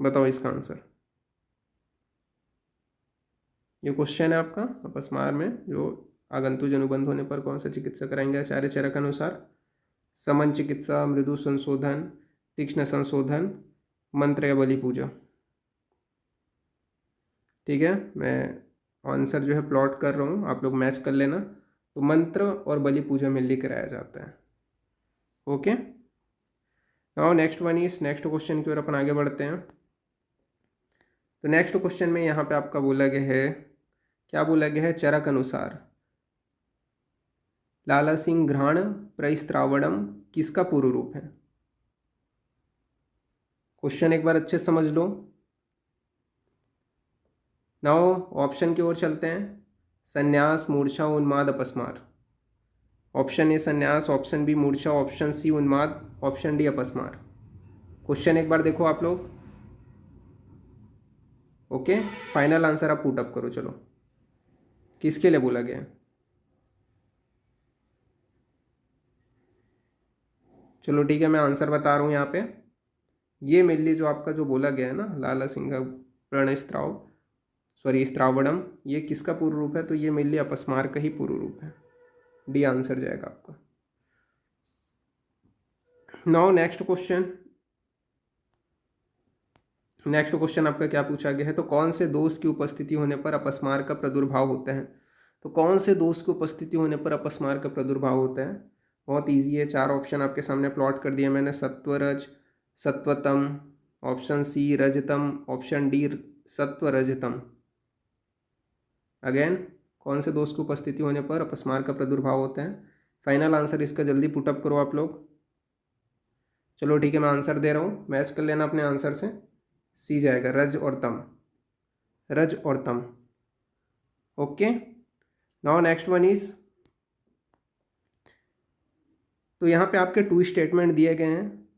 बताओ इसका आंसर। ये क्वेश्चन है आपका, अपस्मार में जो आगंतुज अनुबंध होने पर कौन सा चिकित्सा कराएंगे आचार्य चरक अनुसार। समन चिकित्सा, मृदु संशोधन, तीक्ष्ण संशोधन, मंत्र या बलि पूजा। ठीक है, मैं आंसर जो है प्लॉट कर रहा हूँ, आप लोग मैच कर लेना। तो मंत्र और बलि पूजा मिलकर कराया जाता है। Okay, now next one is, next question की ओर अपन आगे बढ़ते हैं। तो नेक्स्ट क्वेश्चन में यहाँ पे आपका बोला गया है, क्या बोला गया है, चरक अनुसार लाला सिंह घ्राण प्रस्त्रावणम किसका पूर्व रूप है। क्वेश्चन एक बार अच्छे समझ लो। नाउ ऑप्शन की ओर चलते हैं। संन्यास, मूर्छा, उन्माद, अपस्मार। ऑप्शन ए संन्यास, ऑप्शन बी मूर्छा, ऑप्शन सी उन्माद, ऑप्शन डी अपस्मार। क्वेश्चन एक बार देखो आप लोग। ओके, फाइनल आंसर आप पुट अप करो। चलो, किसके लिए बोला गया है। चलो ठीक है, मैं आंसर बता रहा हूँ यहाँ पे। ये मेरे लिए जो आपका जो बोला गया है ना, लाला सिंह प्रणस्त्राव स्त्रावणम, ये किसका पूर्व रूप है, तो ये मेरे लिए अपस्मार का ही पूर्व रूप है। डी आंसर जाएगा आपका। Now next question, next question आपका क्या पूछा गया है, तो कौन से दोष की उपस्थिति होने पर अपस्मार का प्रादुर्भाव होता है। तो कौन से दोष की उपस्थिति होने पर अपस्मार का प्रादुर्भाव होता है, बहुत ईजी है। 4 ऑप्शन आपके सामने प्लॉट कर दिया मैंने, सत्वरज, सत्वतम, ऑप्शन सी रजतम, ऑप्शन डी सत्वरजतम। अगेन कौन से दोष की उपस्थिति होने पर अपस्मार का प्रादुर्भाव होता है। फाइनल आंसर इसका जल्दी पुटअप करो आप लोग। चलो ठीक है, मैं आंसर दे रहा हूँ, मैच कर लेना अपने आंसर से। सी जाएगा, रज और तम, रज और तम। Okay, now next one is, तो यहाँ पे आपके 2 स्टेटमेंट दिए गए हैं,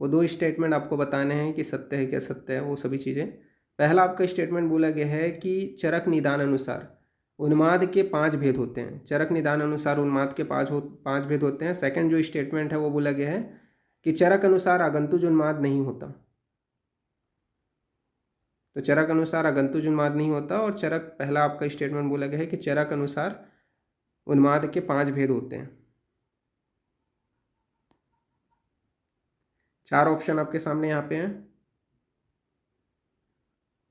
वो 2 स्टेटमेंट आपको बताने हैं कि सत्य है क्या सत्य है, वो सभी चीज़ें। पहला आपका स्टेटमेंट बोला गया है कि चरक निदान अनुसार उन्माद के 5 भेद होते हैं। चरक निदान अनुसार उन्माद के 5 भेद होते हैं। सेकंड जो स्टेटमेंट है वो बोला गया है कि चरक अनुसार आगंतुज उन्माद नहीं होता। तो चरक अनुसार आगंतुज उन्माद नहीं होता, और चरक, पहला आपका स्टेटमेंट बोला गया है कि चरक अनुसार उन्माद के 5 भेद होते हैं। 4 ऑप्शन आपके सामने यहाँ पे हैं।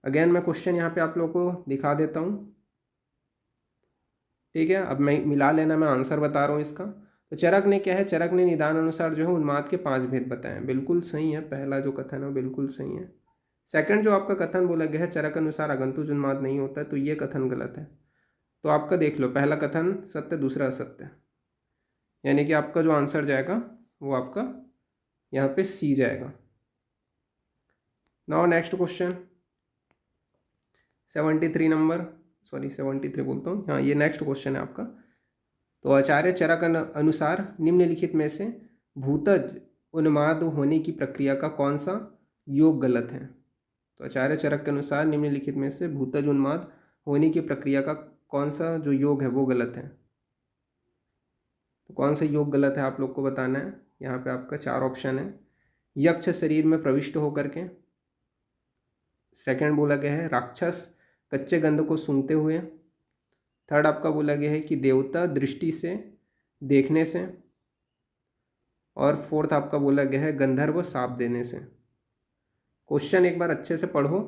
अगेन मैं क्वेश्चन यहाँ पे आप लोगों को दिखा देता हूँ, ठीक है। अब मैं मिला लेना, मैं आंसर बता रहा हूँ इसका। तो चरक ने क्या है, चरक ने निदान अनुसार जो है उन्माद के 5 भेद बताए हैं, बिल्कुल सही है। पहला जो कथन है वो बिल्कुल सही है। सेकंड जो आपका कथन बोला गया है चरक अनुसार आगंतुज उन्माद नहीं होता है, तो ये कथन गलत है। तो आपका देख लो, पहला कथन सत्य, दूसरा असत्य, यानी कि आपका जो आंसर जाएगा वो आपका यहाँ पे सी जाएगा। Now next question 73 number, sorry 73 बोलता हूँ, हाँ ये नेक्स्ट क्वेश्चन है आपका। तो आचार्य चरक अनुसार निम्नलिखित में से भूतज उन्माद होने की प्रक्रिया का कौन सा योग गलत है। तो आचार्य चरक के अनुसार निम्नलिखित में से भूतज उन्माद होने की प्रक्रिया का कौन सा जो योग है वो गलत है। तो कौन सा योग गलत है आप लोग को बताना है। यहाँ पे आपका 4 ऑप्शन है। यक्ष शरीर में प्रविष्ट होकर के, सेकंड बोला गया है राक्षस कच्चे गंध को सूंघते हुए, थर्ड आपका बोला गया है कि देवता दृष्टि से देखने से, और फोर्थ आपका बोला गया है गंधर्व साप देने से। क्वेश्चन एक बार अच्छे से पढ़ो,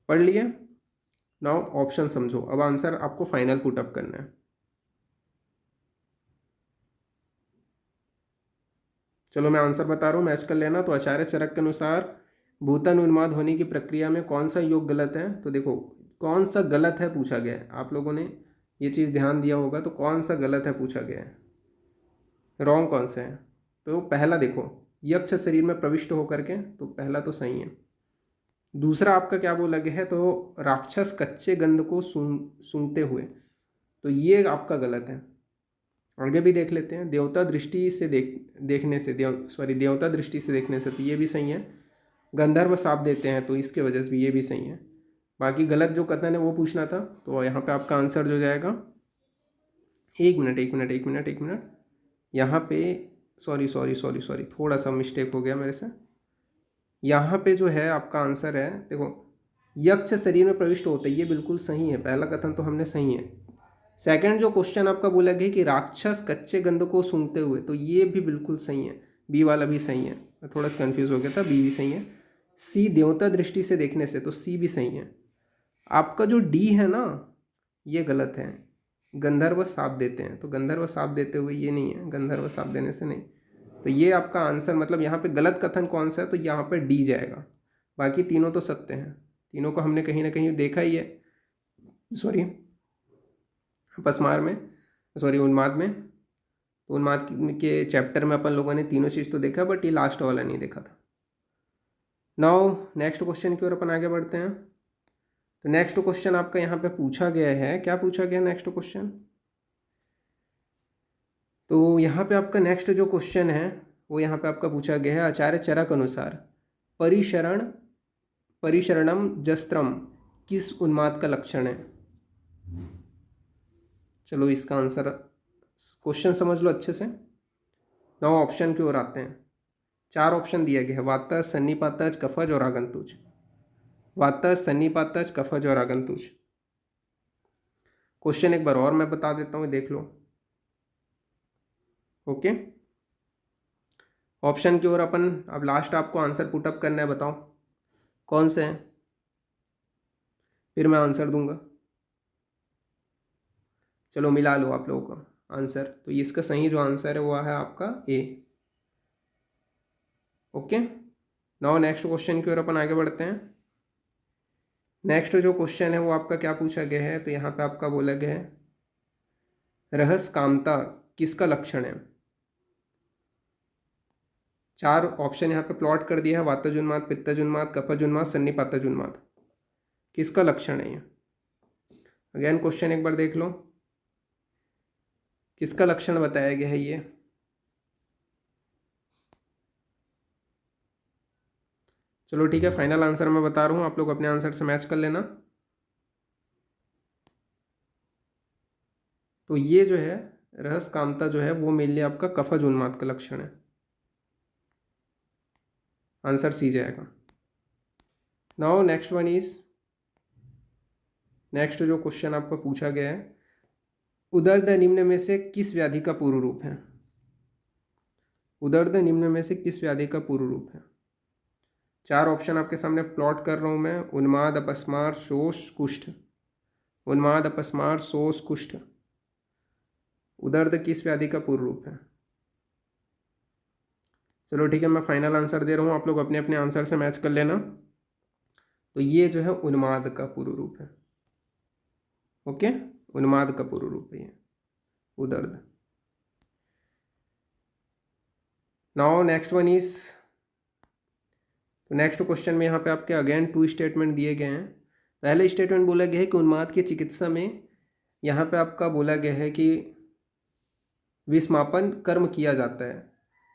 पढ़ लिए, नाउ ऑप्शन समझो। अब आंसर आपको फाइनल पुटअप करना है। चलो मैं आंसर बता रहा हूँ, मैच कर लेना। तो आचार्य चरक के अनुसार भूतन उन्माद होने की प्रक्रिया में कौन सा योग गलत है। तो देखो कौन सा गलत है पूछा गया है, आप लोगों ने ये चीज़ ध्यान दिया होगा। तो कौन सा गलत है पूछा गया है, रॉन्ग कौन सा है। तो पहला देखो, यक्ष शरीर में प्रविष्ट होकर के, तो पहला तो सही है। दूसरा आपका क्या बोला गया है, तो राक्षस कच्चे गंध को सूंघते हुए, तो ये आपका गलत है। आगे भी देख लेते हैं, देवता दृष्टि से देखने से, देवता दृष्टि से देखने से, तो ये भी सही है। गंधर्व साप देते हैं, तो इसके वजह से भी ये भी सही है। बाकी गलत जो कथन है वो पूछना था। तो यहाँ पे आपका आंसर जो जाएगा, एक मिनट, यहाँ पे सॉरी थोड़ा सा मिस्टेक हो गया मेरे से। यहाँ पे जो है आपका आंसर है, देखो यक्ष शरीर में प्रविष्ट होते, ये बिल्कुल सही है, पहला कथन तो हमने सही है। सेकंड जो क्वेश्चन आपका बोला गया कि राक्षस कच्चे गंध को सूंघते हुए, तो ये भी बिल्कुल सही है, बी वाला भी सही है। मैं थोड़ा सा कंफ्यूज हो गया था, बी भी सही है। सी देवता दृष्टि से देखने से, तो सी भी सही है। आपका जो डी है ना, ये गलत है, गंधर्व साप देते हैं, तो गंधर्व साप देते हुए ये नहीं है, गंधर्व साप देने से नहीं। तो ये आपका आंसर, मतलब यहाँ पे गलत कथन कौन सा है, तो यहाँ पे डी जाएगा। बाकी तीनों तो सत्य हैं, तीनों को हमने कहीं ना कहीं देखा ही है, सॉरी अपस्मार में, सॉरी उन्माद में। तो उन्माद के चैप्टर में अपन लोगों ने तीनों चीज़ तो देखा, बट ये लास्ट वाला नहीं देखा था। नाउ नेक्स्ट क्वेश्चन की ओर अपन आगे बढ़ते हैं। तो नेक्स्ट क्वेश्चन आपका यहाँ पे पूछा गया है, क्या पूछा गया नेक्स्ट क्वेश्चन। तो यहाँ पे आपका नेक्स्ट जो क्वेश्चन है वो यहाँ पे आपका पूछा गया है, आचार्य चरक अनुसार परिशरणम जस्त्रम किस उन्माद का लक्षण है। चलो इसका आंसर, क्वेश्चन समझ लो अच्छे से। नौ ऑप्शन की ओर आते हैं। 4 ऑप्शन दिया गया है, वातज, सन्निपातज, कफज और आगंतुज। वातज, सन्निपातज, कफज और आगंतुज। क्वेश्चन एक बार और मैं बता देता हूँ, देख लो। ओके, ऑप्शन की ओर अपन अब लास्ट आपको आंसर पुटअप करना है, बताओ कौन से हैं, फिर मैं आंसर दूंगा। चलो मिला लो आप लोगों का आंसर। तो इसका सही जो आंसर है वो है आपका ए। ओके, नाउ नेक्स्ट क्वेश्चन की ओर अपन आगे बढ़ते हैं। नेक्स्ट जो क्वेश्चन है वो आपका क्या पूछा गया है, तो यहाँ पे आपका बोला गया है रहस्य कामता किसका लक्षण है। चार ऑप्शन यहाँ पे प्लॉट कर दिया है, वातजुन्माद, पित्तजुन्माद, कफजुन्माद, सन्निपातजुन्माद। किसका लक्षण है ये? अगेन क्वेश्चन एक बार देख लो, किसका लक्षण बताया गया है ये? चलो ठीक है, फाइनल आंसर मैं बता रहा हूँ, आप लोग अपने आंसर से मैच कर लेना। तो ये जो है रहस्य कामता जो है वो मेनली आपका कफज उन्माद का लक्षण है। आंसर सी जाएगा। Now next one is, next जो क्वेश्चन आपका पूछा गया है, उदर्द निम्न में से किस व्याधि का पूर्व रूप है? उदर्द निम्न में से किस व्याधि का पूर्व रूप है? चार ऑप्शन आपके सामने प्लॉट कर रहा हूं मैं, उन्माद, अपस्मार, शोष, कुष्ठ। उन्माद, अपस्मार, शोष, कुष्ठ, उदर्द किस व्याधि का पूर्व रूप है? चलो ठीक है, मैं फाइनल आंसर दे रहा हूँ, आप लोग अपने अपने आंसर से मैच कर लेना। तो ये जो है उन्माद का पूर्व रूप है। ओके, उन्माद का पूर्व रूप है ये उदर्द। नाउ नेक्स्ट वन इज, तो नेक्स्ट क्वेश्चन में यहाँ पे आपके अगेन टू स्टेटमेंट दिए गए हैं। पहले स्टेटमेंट बोला गया है कि उन्माद की चिकित्सा में यहाँ पे आपका बोला गया है कि विस्मापन कर्म किया जाता है।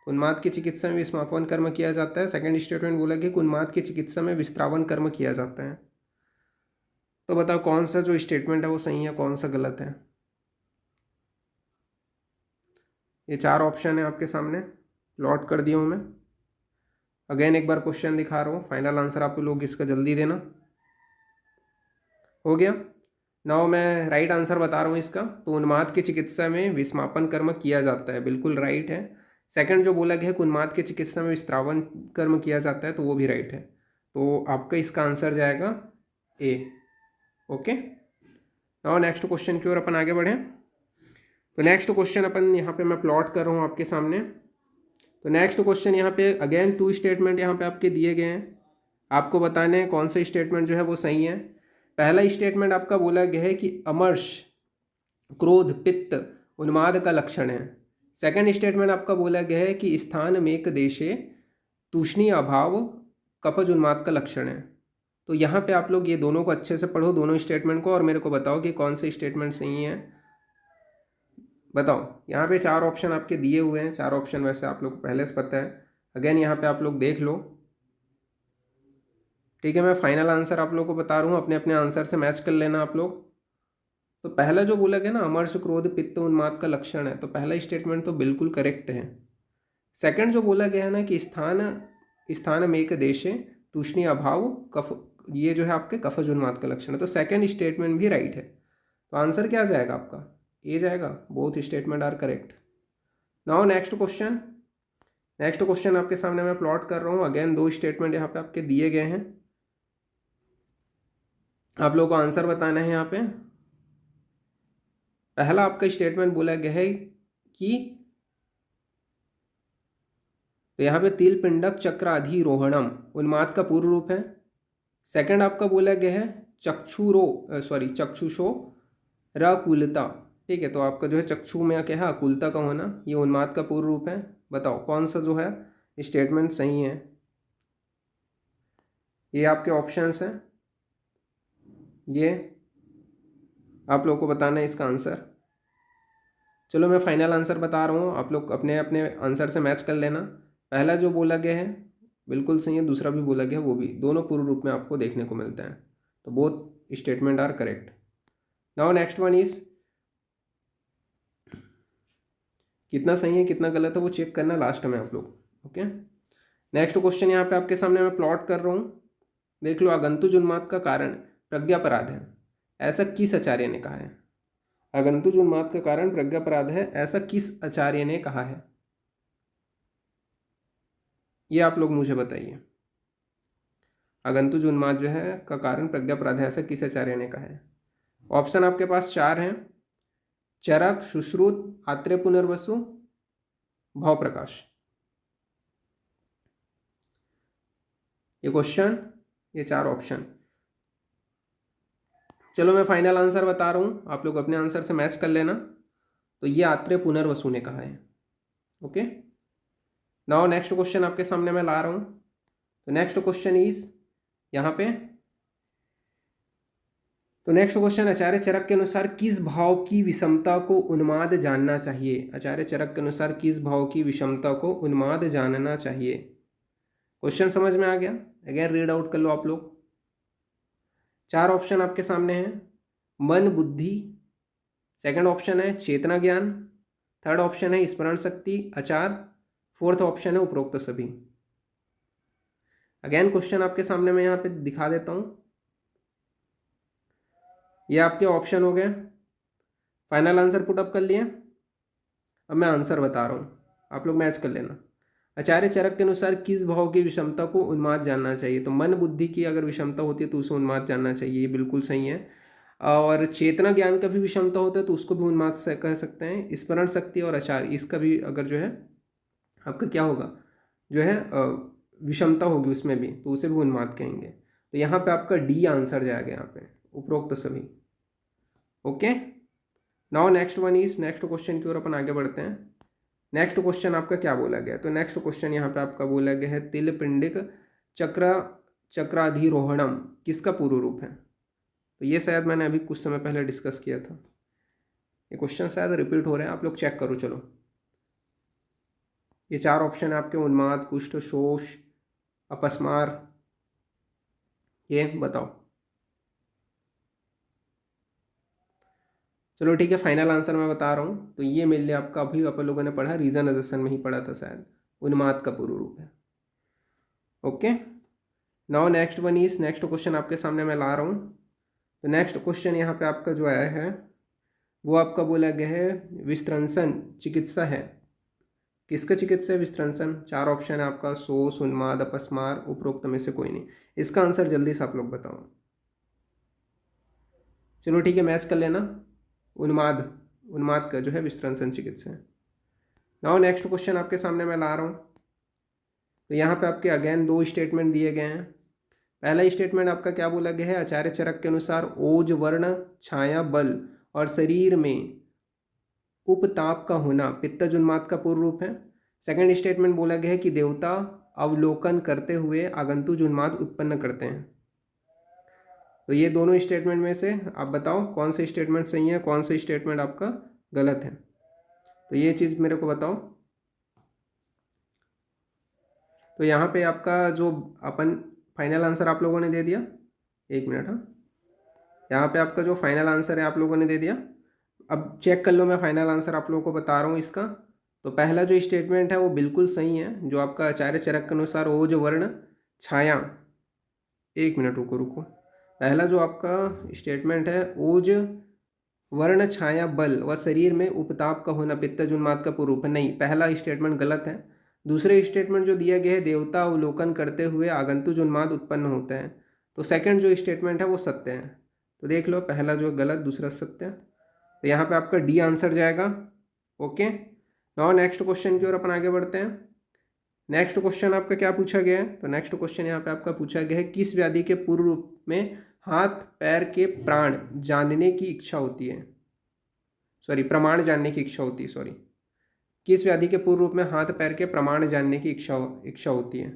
उन्माद की चिकित्सा में विस्मापन कर्म किया जाता है। सेकंड स्टेटमेंट बोला गया कि उन्माद की चिकित्सा में विस्त्रावन कर्म किया जाता है। तो बताओ कौन सा जो स्टेटमेंट है वो सही है, कौन सा गलत है? ये चार ऑप्शन है आपके सामने, प्लॉट कर दिया हूँ मैं। अगेन एक बार क्वेश्चन दिखा रहा हूँ, फाइनल आंसर आप लोग इसका जल्दी देना। हो गया, नाउ मैं राइट आंसर बता रहा हूँ इसका। तो उन्माद की चिकित्सा में विस्मापन कर्म किया जाता है, बिल्कुल राइट है। सेकंड जो बोला गया है कि उन्माद की चिकित्सा में विस्त्रावन कर्म किया जाता है, तो वो भी राइट है। तो आपका इसका आंसर जाएगा ए। ओके, नाउ नेक्स्ट क्वेश्चन की ओर अपन आगे बढ़ें। तो नेक्स्ट क्वेश्चन अपन यहाँ पे मैं प्लॉट कर रहा हूँ आपके सामने। तो नेक्स्ट क्वेश्चन यहाँ पे अगेन टू स्टेटमेंट यहाँ पे आपके दिए गए हैं, आपको बताने हैं कौन सा स्टेटमेंट जो है वो सही है। पहला स्टेटमेंट आपका बोला गया है कि अमर्ष, क्रोध, पित्त उन्माद का लक्षण है। सेकंड स्टेटमेंट आपका बोला गया है कि स्थान मेक देशे तूष्णीय अभाव कफज उन्माद का लक्षण है। तो यहाँ पे आप लोग ये दोनों को अच्छे से पढ़ो, दोनों स्टेटमेंट को, और मेरे को बताओ कि कौन से स्टेटमेंट सही है। बताओ, यहाँ पे चार ऑप्शन आपके दिए हुए हैं, चार ऑप्शन वैसे आप लोग को पहले से पता है। अगेन यहाँ पे आप लोग देख लो, ठीक है। मैं फाइनल आंसर आप लोग को बता रहा हूँ, अपने अपने आंसर से मैच कर लेना आप लोग। तो पहला जो बोला गया ना अमर्ष, क्रोध, पित्त उन्माद का लक्षण है, तो पहला स्टेटमेंट तो बिल्कुल करेक्ट है। सेकंड जो बोला गया है ना कि स्थान में एक देशे तूष्णीय अभाव कफ, ये जो है आपके कफज उन्माद का लक्षण है, तो सेकंड स्टेटमेंट भी राइट है। तो आंसर क्या जाएगा आपका? ए जाएगा। Both statement are correct. Now next question, next question आपके सामने मैं प्लॉट कर रहा हूँ। अगेन दो स्टेटमेंट यहाँ पे आपके दिए गए हैं, आप लोगों को आंसर बताना है। यहाँ पे पहला आपका स्टेटमेंट बोला गया है कि, तो यहाँ पे तिल पिंडक चक्राधिरोहणम उन्माद का पूर्व रूप है। सेकंड आपका बोला गया है चक्षुषो रकुलता, ठीक है। तो आपका जो है चक्षु में क्या है, अकुलता का होना, ये उन्माद का पूर्व रूप है। बताओ कौन सा जो है स्टेटमेंट सही है? ये आपके ऑप्शंस हैं, ये आप लोग को बताना है इसका आंसर। चलो मैं फाइनल आंसर बता रहा हूँ, आप लोग अपने अपने आंसर से मैच कर लेना। पहला जो बोला गया है बिल्कुल सही है, दूसरा भी बोला गया है वो भी, दोनों पूर्व रूप में आपको देखने को मिलता है। तो both statement are correct. Now next one is, कितना सही है कितना गलत है वो चेक करना लास्ट में आप लोग। ओके, नेक्स्ट क्वेश्चन यहाँ पे आपके सामने मैं प्लॉट कर रहा हूँ, देख लो। आगंतुज उन्माद का कारण प्रज्ञापराध है, ऐसा किस आचार्य ने कहा है? आगंतुज उन्माद का कारण प्रज्ञापराध है, ऐसा किस आचार्य ने कहा है? ये आप लोग मुझे बताइए। आगंतुज उन्माद जो है का कारण प्रज्ञापराध ऐसा किस आचार्य ने कहा है? ऑप्शन आपके पास 4 हैं: चरक, सुश्रुत, आत्रेय पुनर्वसु, भावप्रकाश। ये क्वेश्चन, ये 4 ऑप्शन। चलो मैं फाइनल आंसर बता रहा हूँ, आप लोग अपने आंसर से मैच कर लेना। तो ये आत्रेय पुनर्वसु ने कहा है। ओके, नाउ नेक्स्ट क्वेश्चन आपके सामने मैं ला रहा हूँ। तो नेक्स्ट क्वेश्चन इज यहाँ पे, तो नेक्स्ट क्वेश्चन, आचार्य चरक के अनुसार किस भाव की विषमता को उन्माद जानना चाहिए? आचार्य चरक के अनुसार किस भाव की विषमता को उन्माद जानना चाहिए? क्वेश्चन समझ में आ गया? अगेन रीड आउट कर लो आप लोग। 4 ऑप्शन आपके सामने हैं: मन, बुद्धि, सेकंड ऑप्शन है चेतना ज्ञान, थर्ड ऑप्शन है स्मरण शक्ति, आचार, फोर्थ ऑप्शन है उपरोक्त सभी। अगेन क्वेश्चन आपके सामने मैं यहाँ पे दिखा देता हूँ। ये आपके ऑप्शन हो गए। फाइनल आंसर पुट अप कर लिए। अब मैं आंसर बता रहा हूँ, आप लोग मैच कर लेना। आचार्य चरक के अनुसार किस भाव की विषमता को उन्माद जानना चाहिए? तो मन बुद्धि की अगर विषमता होती है तो उसे उन्माद जानना चाहिए, ये बिल्कुल सही है। और चेतना ज्ञान का भी विषमता होता है तो उसको भी उन्माद से कह सकते हैं। स्मरण शक्ति और आचार, इसका भी अगर जो है आपका क्या होगा, जो है विषमता होगी उसमें भी, तो उसे भी उन्माद कहेंगे। तो यहाँ पे आपका डी आंसर जाएगा यहाँ पे, उपरोक्त सभी। Okay, now next one is, next question की ओर अपन आगे बढ़ते हैं। नेक्स्ट क्वेश्चन आपका क्या बोला गया? तो नेक्स्ट क्वेश्चन यहाँ पे आपका बोला गया है तिल पिंडिक चक्राधिरोहणम किसका पूर्व रूप है? तो ये शायद मैंने अभी कुछ समय पहले डिस्कस किया था। ये क्वेश्चन शायद रिपीट हो रहे हैं, आप लोग चेक करो। चलो, ये 4 ऑप्शन है आपके: उन्माद, कुष्ठ, शोष, अपस्मार। ये बताओ। चलो ठीक है, फाइनल आंसर मैं बता रहा हूँ। तो ये मेरे लिए आपका अभी अपन लोगों ने पढ़ा, रीजनाइजेशन में ही पढ़ा था शायद, उन्माद का पूर्व रूप है। Okay, now next one is, next question आपके सामने मैं ला रहा हूँ। तो नेक्स्ट क्वेश्चन यहाँ पे आपका जो आया है वो आपका बोला गया है विस्त्रंसन चिकित्सा है। किसका चिकित्सा है विस्त्रंसन? 4 ऑप्शन है आपका: शोष, उन्माद, अपस्मार, उपरोक्त में से कोई नहीं। इसका आंसर जल्दी से आप लोग बताओ। चलो ठीक है, मैच कर लेना। उन्माद, उन्माद का जो है विस्त्रंसन चिकित्सा है। नाउ नेक्स्ट क्वेश्चन आपके सामने मैं ला रहा हूँ। तो यहाँ पे आपके अगेन 2 स्टेटमेंट दिए गए हैं। पहला स्टेटमेंट आपका क्या बोला गया है? आचार्य चरक के अनुसार ओज वर्ण, छाया, बल और शरीर में उपताप का होना पित्तज उन्माद का पूर्व रूप है। सेकंड स्टेटमेंट बोला गया है कि देवता अवलोकन करते हुए आगंतुज उन्माद उत्पन्न करते हैं। तो ये दोनों स्टेटमेंट में से आप बताओ कौन सा स्टेटमेंट सही है, कौन सा स्टेटमेंट आपका गलत है। तो ये चीज़ मेरे को बताओ। तो यहाँ पे आपका जो अपन फाइनल आंसर आप लोगों ने दे दिया, 1 मिनट। हाँ, यहाँ पे आपका जो फाइनल आंसर है आप लोगों ने दे दिया। अब चेक कर लो, मैं फाइनल आंसर आप लोगों को बता रहा हूँ इसका। तो पहला जो स्टेटमेंट है वो बिल्कुल सही है, जो आपका आचार्य चरक के अनुसार ओज वर्ण छाया, 1 मिनट रुको। पहला जो आपका स्टेटमेंट है ओज वर्ण छाया बल व शरीर में उपताप का होना पित्तज उन्माद का पूर्व रूप है, नहीं, पहला स्टेटमेंट गलत है। दूसरे स्टेटमेंट जो दिया गया है देवता अवलोकन करते हुए आगंतुज उन्माद उत्पन्न होते हैं, तो सेकंड जो स्टेटमेंट है वो सत्य है। तो देख लो, पहला जो गलत, दूसरा सत्य। तो यहाँ पे आपका डी आंसर जाएगा। ओके, नाउ नेक्स्ट क्वेश्चन की ओर अपन आगे बढ़ते हैं। नेक्स्ट क्वेश्चन आपका क्या पूछा गया है? तो नेक्स्ट क्वेश्चन यहाँ पे आपका पूछा गया है किस व्याधि के पूर्व रूप में हाथ पैर के प्राण जानने की इच्छा होती है, सॉरी प्रमाण जानने की इच्छा होती है, सॉरी, किस व्याधि के पूर्व रूप में हाथ पैर के प्रमाण जानने की इच्छा होती है?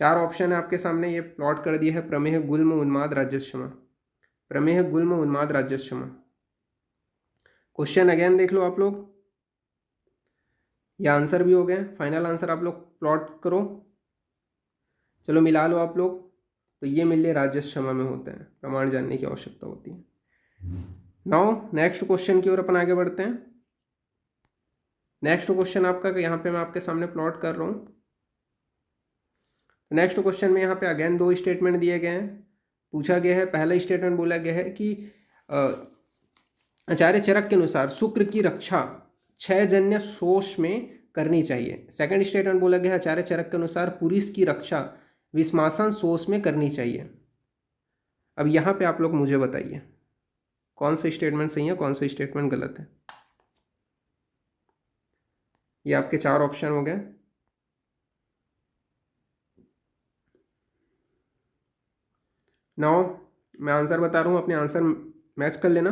4 ऑप्शन है आपके सामने, ये प्लॉट कर दिया है: प्रमेह, गुल्म, उन्माद, राज्यक्षमा। प्रमेह, गुल्म, उन्माद, राज्यक्षमा। क्वेश्चन अगेन देख लो आप लोग, ये आंसर भी हो गए। फाइनल आंसर आप लोग प्लॉट करो, चलो मिला लो आप लोग। तो ये मिल राज्यक्षमा में होते हैं, प्रमाण जानने की आवश्यकता होती है। नाउ नेक्स्ट क्वेश्चन की ओर अपन आगे बढ़ते हैं। नेक्स्ट क्वेश्चन आपका यहाँ पे मैं आपके सामने प्लॉट कर रहा हूँ। नेक्स्ट क्वेश्चन में यहाँ पे अगेन 2 स्टेटमेंट दिए गए हैं। पूछा गया है, पहला स्टेटमेंट बोला गया है कि आचार्य चरक के अनुसार शुक्र की रक्षा क्षयजन्य शोष में करनी चाहिए। सेकंड स्टेटमेंट बोला गया आचार्य चरक के अनुसार पुरुष की रक्षा विस्मासन शोष में करनी चाहिए। अब यहाँ पे आप लोग मुझे बताइए कौन सा स्टेटमेंट सही है, कौन सा स्टेटमेंट गलत है। ये आपके 4 ऑप्शन हो गए। नाउ मैं आंसर बता रहा हूँ, अपने आंसर मैच कर लेना।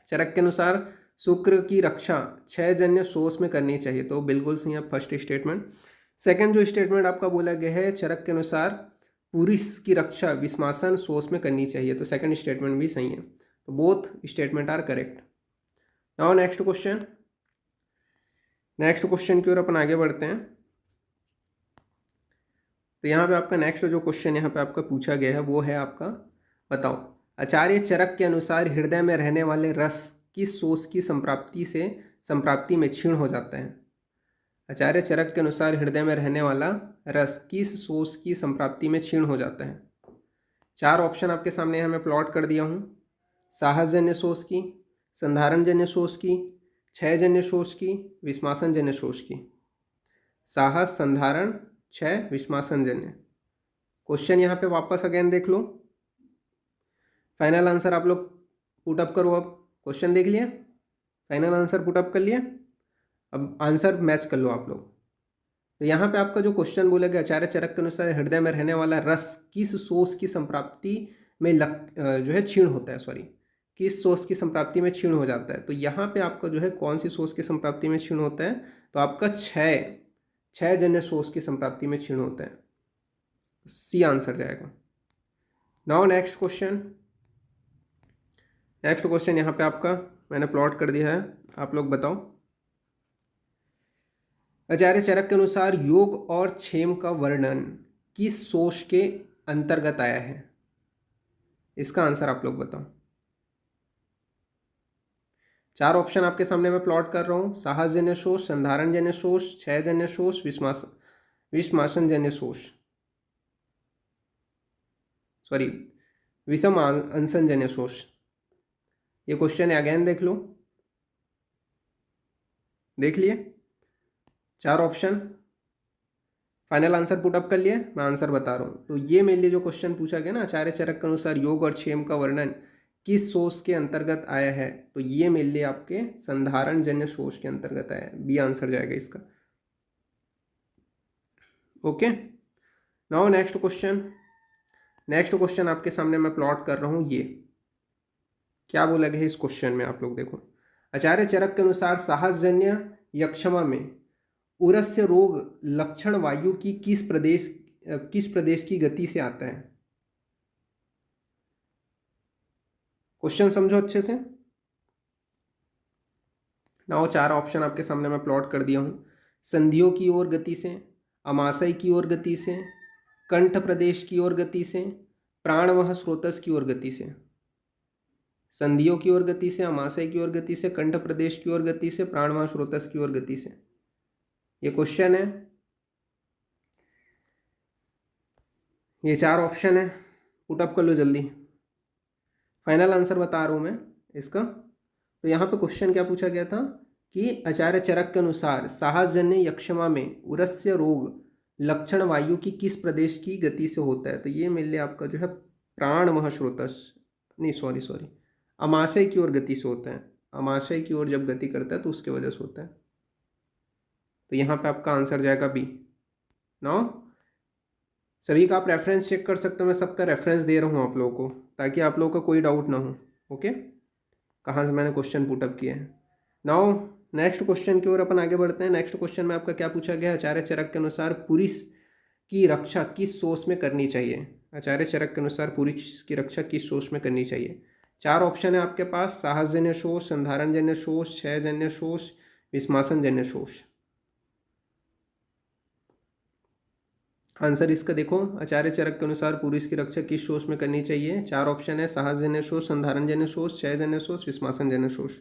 चरक के अनुसार शुक्र की रक्षा 6 जन्य शोष में करनी चाहिए, तो बिल्कुल सही है फर्स्ट स्टेटमेंट। सेकंड जो स्टेटमेंट आपका बोला गया है चरक के अनुसार पुरुष की रक्षा विस्मासन शोष में करनी चाहिए, तो सेकंड स्टेटमेंट भी सही है। तो both statement are correct. Now next question की ओर अपन आगे बढ़ते हैं। तो यहाँ पे आपका नेक्स्ट जो क्वेश्चन यहाँ पे आपका पूछा गया है वो है आपका, बताओ आचार्य चरक के अनुसार हृदय में रहने वाले रस किस शोष की संप्राप्ति में क्षीण हो जाता है। आचार्य चरक के अनुसार हृदय में रहने वाला रस किस शोष की संप्राप्ति में क्षीण हो जाता है। 4 ऑप्शन आपके सामने हमें प्लॉट कर दिया हूँ। साहसजन्य शोष की, संधारणजन्य शोष की, क्षयजन्य शोष की, विस्मासनजन्य शोष की। साहस, संधारण, क्षय, विस्मासनजन्य। क्वेश्चन यहाँ पे वापस अगेन देख लो। फाइनल आंसर आप लोग पुटअप करो। अब क्वेश्चन देख लिया, फाइनल आंसर पुटअप कर लिया, अब आंसर मैच कर लो आप लोग। तो यहाँ पे आपका जो क्वेश्चन बोला गया आचार्य चरक के अनुसार हृदय में रहने वाला रस किस शोष की संप्राप्ति में जो है क्षीण होता है, सॉरी किस शोष की संप्राप्ति में क्षीण हो जाता है। तो यहाँ पे आपका जो है कौन सी शोष की संप्राप्ति में क्षीण होता है, तो आपका क्षय जन्य शोष की संप्राप्ति में क्षीण होता है। सी आंसर जाएगा। नाउ नेक्स्ट क्वेश्चन यहाँ पे आपका मैंने प्लॉट कर दिया है, आप लोग बताओ आचार्य चरक के अनुसार योग और क्षेम का वर्णन किस शोष के अंतर्गत आया है। इसका आंसर आप लोग बताओ। 4 ऑप्शन आपके सामने मैं प्लॉट कर रहा हूँ। साहसजन्य शोष, संधारणजन्य शोष, क्षयजन्य शोष, विस्मासनजन्य शोष, सॉरी विषम अंशनजन्य शोष। ये क्वेश्चन है, अगेन देख लो, देख लिए 4 ऑप्शन, फाइनल आंसर पुटअप कर लिए, मैं आंसर बता रहा हूँ। तो ये मेरे लिए जो क्वेश्चन पूछा गया ना आचार्य चरक के अनुसार योग और क्षेम का वर्णन किस शोष के अंतर्गत आया है, तो ये मेरे लिए आपके संधारण जन्य शोष के अंतर्गत आया है। बी आंसर जाएगा इसका। ओके, नाउ नेक्स्ट क्वेश्चन आपके सामने मैं प्लॉट कर रहा हूँ। ये क्या बोला गया है इस क्वेश्चन में, आप लोग देखो। आचार्य चरक के अनुसार साहसजन्य यक्षमा में उरस्य रोग लक्षण वायु की किस प्रदेश की गति से आता है। क्वेश्चन समझो अच्छे से। नाउ 4 ऑप्शन आपके सामने मैं प्लॉट कर दिया हूँ। संधियों की ओर गति से, अमाशय की ओर गति से, कंठ प्रदेश की ओर गति से, प्राणवह स्रोतस की ओर गति से। संधियों की ओर गति से, अमाशय की ओर गति से, कंठ प्रदेश की ओर गति से, प्राणवह स्रोतस की ओर गति से। ये क्वेश्चन है, ये 4 ऑप्शन है, पुटअप कर लो जल्दी। फाइनल आंसर बता रहा हूँ मैं इसका। तो यहाँ पे क्वेश्चन क्या पूछा गया था कि आचार्य चरक के अनुसार साहसजन्य यक्षमा में उरस्य रोग लक्षण वायु की किस प्रदेश की गति से होता है। तो ये मेरे लिए आपका जो है प्राणवह स्रोतस, नहीं सॉरी अमाशय की ओर गति से होता है। अमाशय की ओर जब गति करता है तो उसके वजह से होता है। तो यहाँ पे आपका आंसर जाएगा बी। नाउ सभी का आप रेफरेंस चेक कर सकते हो, मैं सबका रेफरेंस दे रहा हूँ आप लोगों को ताकि आप लोगों का कोई डाउट ना हो। ओके, कहाँ से मैंने क्वेश्चन पुटअप किया है। नाउ नेक्स्ट क्वेश्चन की ओर अपन आगे बढ़ते हैं। नेक्स्ट क्वेश्चन में आपका क्या पूछा गया है, आचार्य चरक के अनुसार पुरुष की रक्षा किस शोष में करनी चाहिए। आचार्य चरक के अनुसार पुरुष की रक्षा किस शोष में करनी चाहिए। 4 ऑप्शन है आपके पास। साहसजन्य शोष, संधारणजन्य शोष, क्षयजन्य शोष, विस्मासनजन्य शोष। आंसर इसका देखो, आचार्य चरक के अनुसार पुरुष की रक्षा किस शोष में करनी चाहिए। 4 ऑप्शन है। साहसजन्य शोष, संधारणजन्य शोष, क्षयजन्य शोष, विस्मासनजन्य शोष।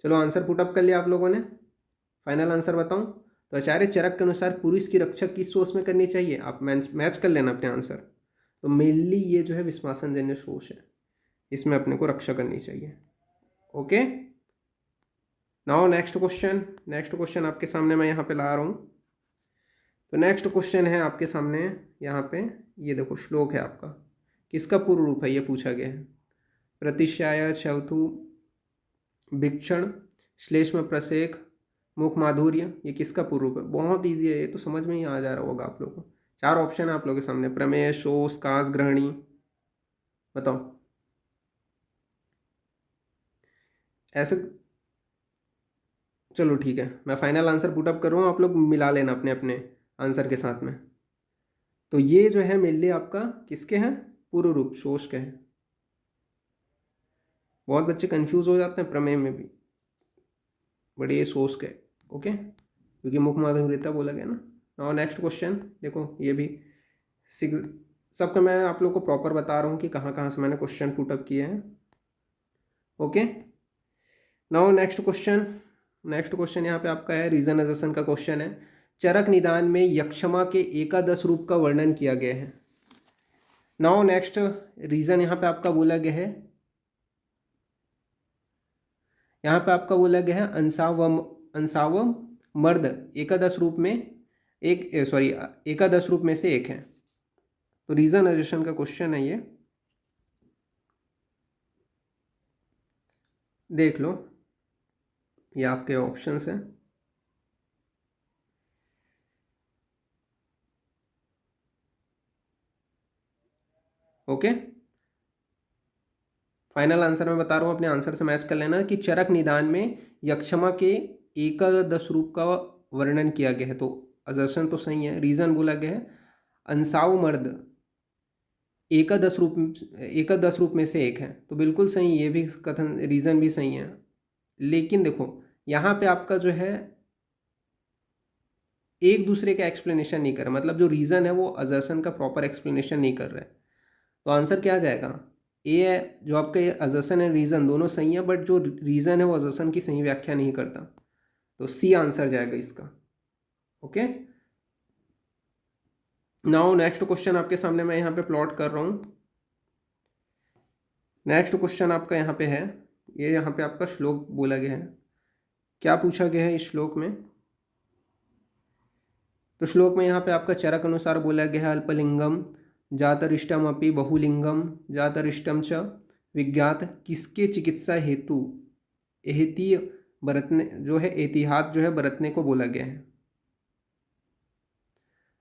चलो आंसर पुटअप कर लिया आप लोगों ने, फाइनल आंसर बताऊं। तो आचार्य चरक के अनुसार पुरुष की रक्षा किस शोष में करनी चाहिए, आप मैच कर लेना अपने आंसर। तो मेनली ये जो है विस्मासनजन्य शोष है, इसमें अपने को रक्षा करनी चाहिए। ओके, नाउ नेक्स्ट क्वेश्चन आपके सामने मैं यहाँ पे ला रहा हूँ। तो नेक्स्ट क्वेश्चन है आपके सामने यहाँ पे, ये देखो श्लोक है आपका, किसका पूर्व रूप है ये पूछा गया है। प्रतिश्याय चौथु भिक्षण श्लेष्म प्रसेक मुख माधुर्य, ये किसका पूर्व रूप है। बहुत ईजी है ये तो, समझ में ही आ जा रहा होगा आप लोगों को। 4 ऑप्शन है आप लोगों के सामने, प्रमेय, शोष, कास, ग्रहणी, बताओ ऐसे। चलो ठीक है, मैं फाइनल आंसर पुटअप कर रहा हूँ, आप लोग मिला लेना अपने अपने आंसर के साथ में। तो ये जो है मेनली आपका किसके हैं, पूर्व रूप शोष के हैं। बहुत बच्चे कंफ्यूज हो जाते हैं प्रमेय में भी, बट ये शोष के, ओके, क्योंकि मुख माधुर्यता बोला गया ना। और नेक्स्ट क्वेश्चन देखो, ये भी 6 सबका मैं आप लोग को प्रॉपर बता रहा हूँ कि कहाँ कहाँ से मैंने क्वेश्चन पुटअप किए हैं, ओके। नाउ नेक्स्ट क्वेश्चन यहाँ पे आपका है रीजनाइजेशन का क्वेश्चन है। चरक निदान में यक्षमा के एकादश रूप का वर्णन किया गया है। नाउ नेक्स्ट रीजन यहाँ पे आपका बोला गया है, यहाँ पे आपका बोला गया है अंसावम मर्द एकादश रूप में एकादश रूप में से एक है। तो रीजनाइजेशन का क्वेश्चन है ये, देख लो, ये आपके ऑप्शंस हैं। ओके, फाइनल आंसर मैं बता रहा हूँ, अपने आंसर से मैच कर लेना कि चरक निदान में यक्षमा के एकादश रूप का वर्णन किया गया है। तो अजर्शन तो सही है, रीजन बोला गया है अंसाव मर्द एकादश रूप में से एक है, तो बिल्कुल सही, ये भी कथन रीजन भी सही है। लेकिन देखो यहाँ पे आपका जो है एक दूसरे का एक्सप्लेनेशन नहीं कर रहा, मतलब जो रीज़न है वो अजर्शन का प्रॉपर एक्सप्लेनेशन नहीं कर रहा है। तो आंसर क्या आ जाएगा, ए है, जो आपका ये अजर्शन है रीज़न दोनों सही है, बट जो रीज़न है वो अजर्शन की सही व्याख्या नहीं करता। तो सी आंसर जाएगा इसका, ओके। नाउ नेक्स्ट क्वेश्चन आपके सामने मैं यहाँ पे प्लॉट कर रहा हूँ। नेक्स्ट क्वेश्चन आपका यहाँ पे है, ये यहाँ पे आपका श्लोक बोला गया है। क्या पूछा गया है इस श्लोक में, तो श्लोक में यहाँ पे आपका चरक अनुसार बोला गया है अल्पलिंगम जातरिष्टम अपि बहुलिंगम जातरिष्टम च विज्ञात, किसके चिकित्सा हेतु एहतिय बरतने जो है एहतियात जो है बरतने को बोला गया है।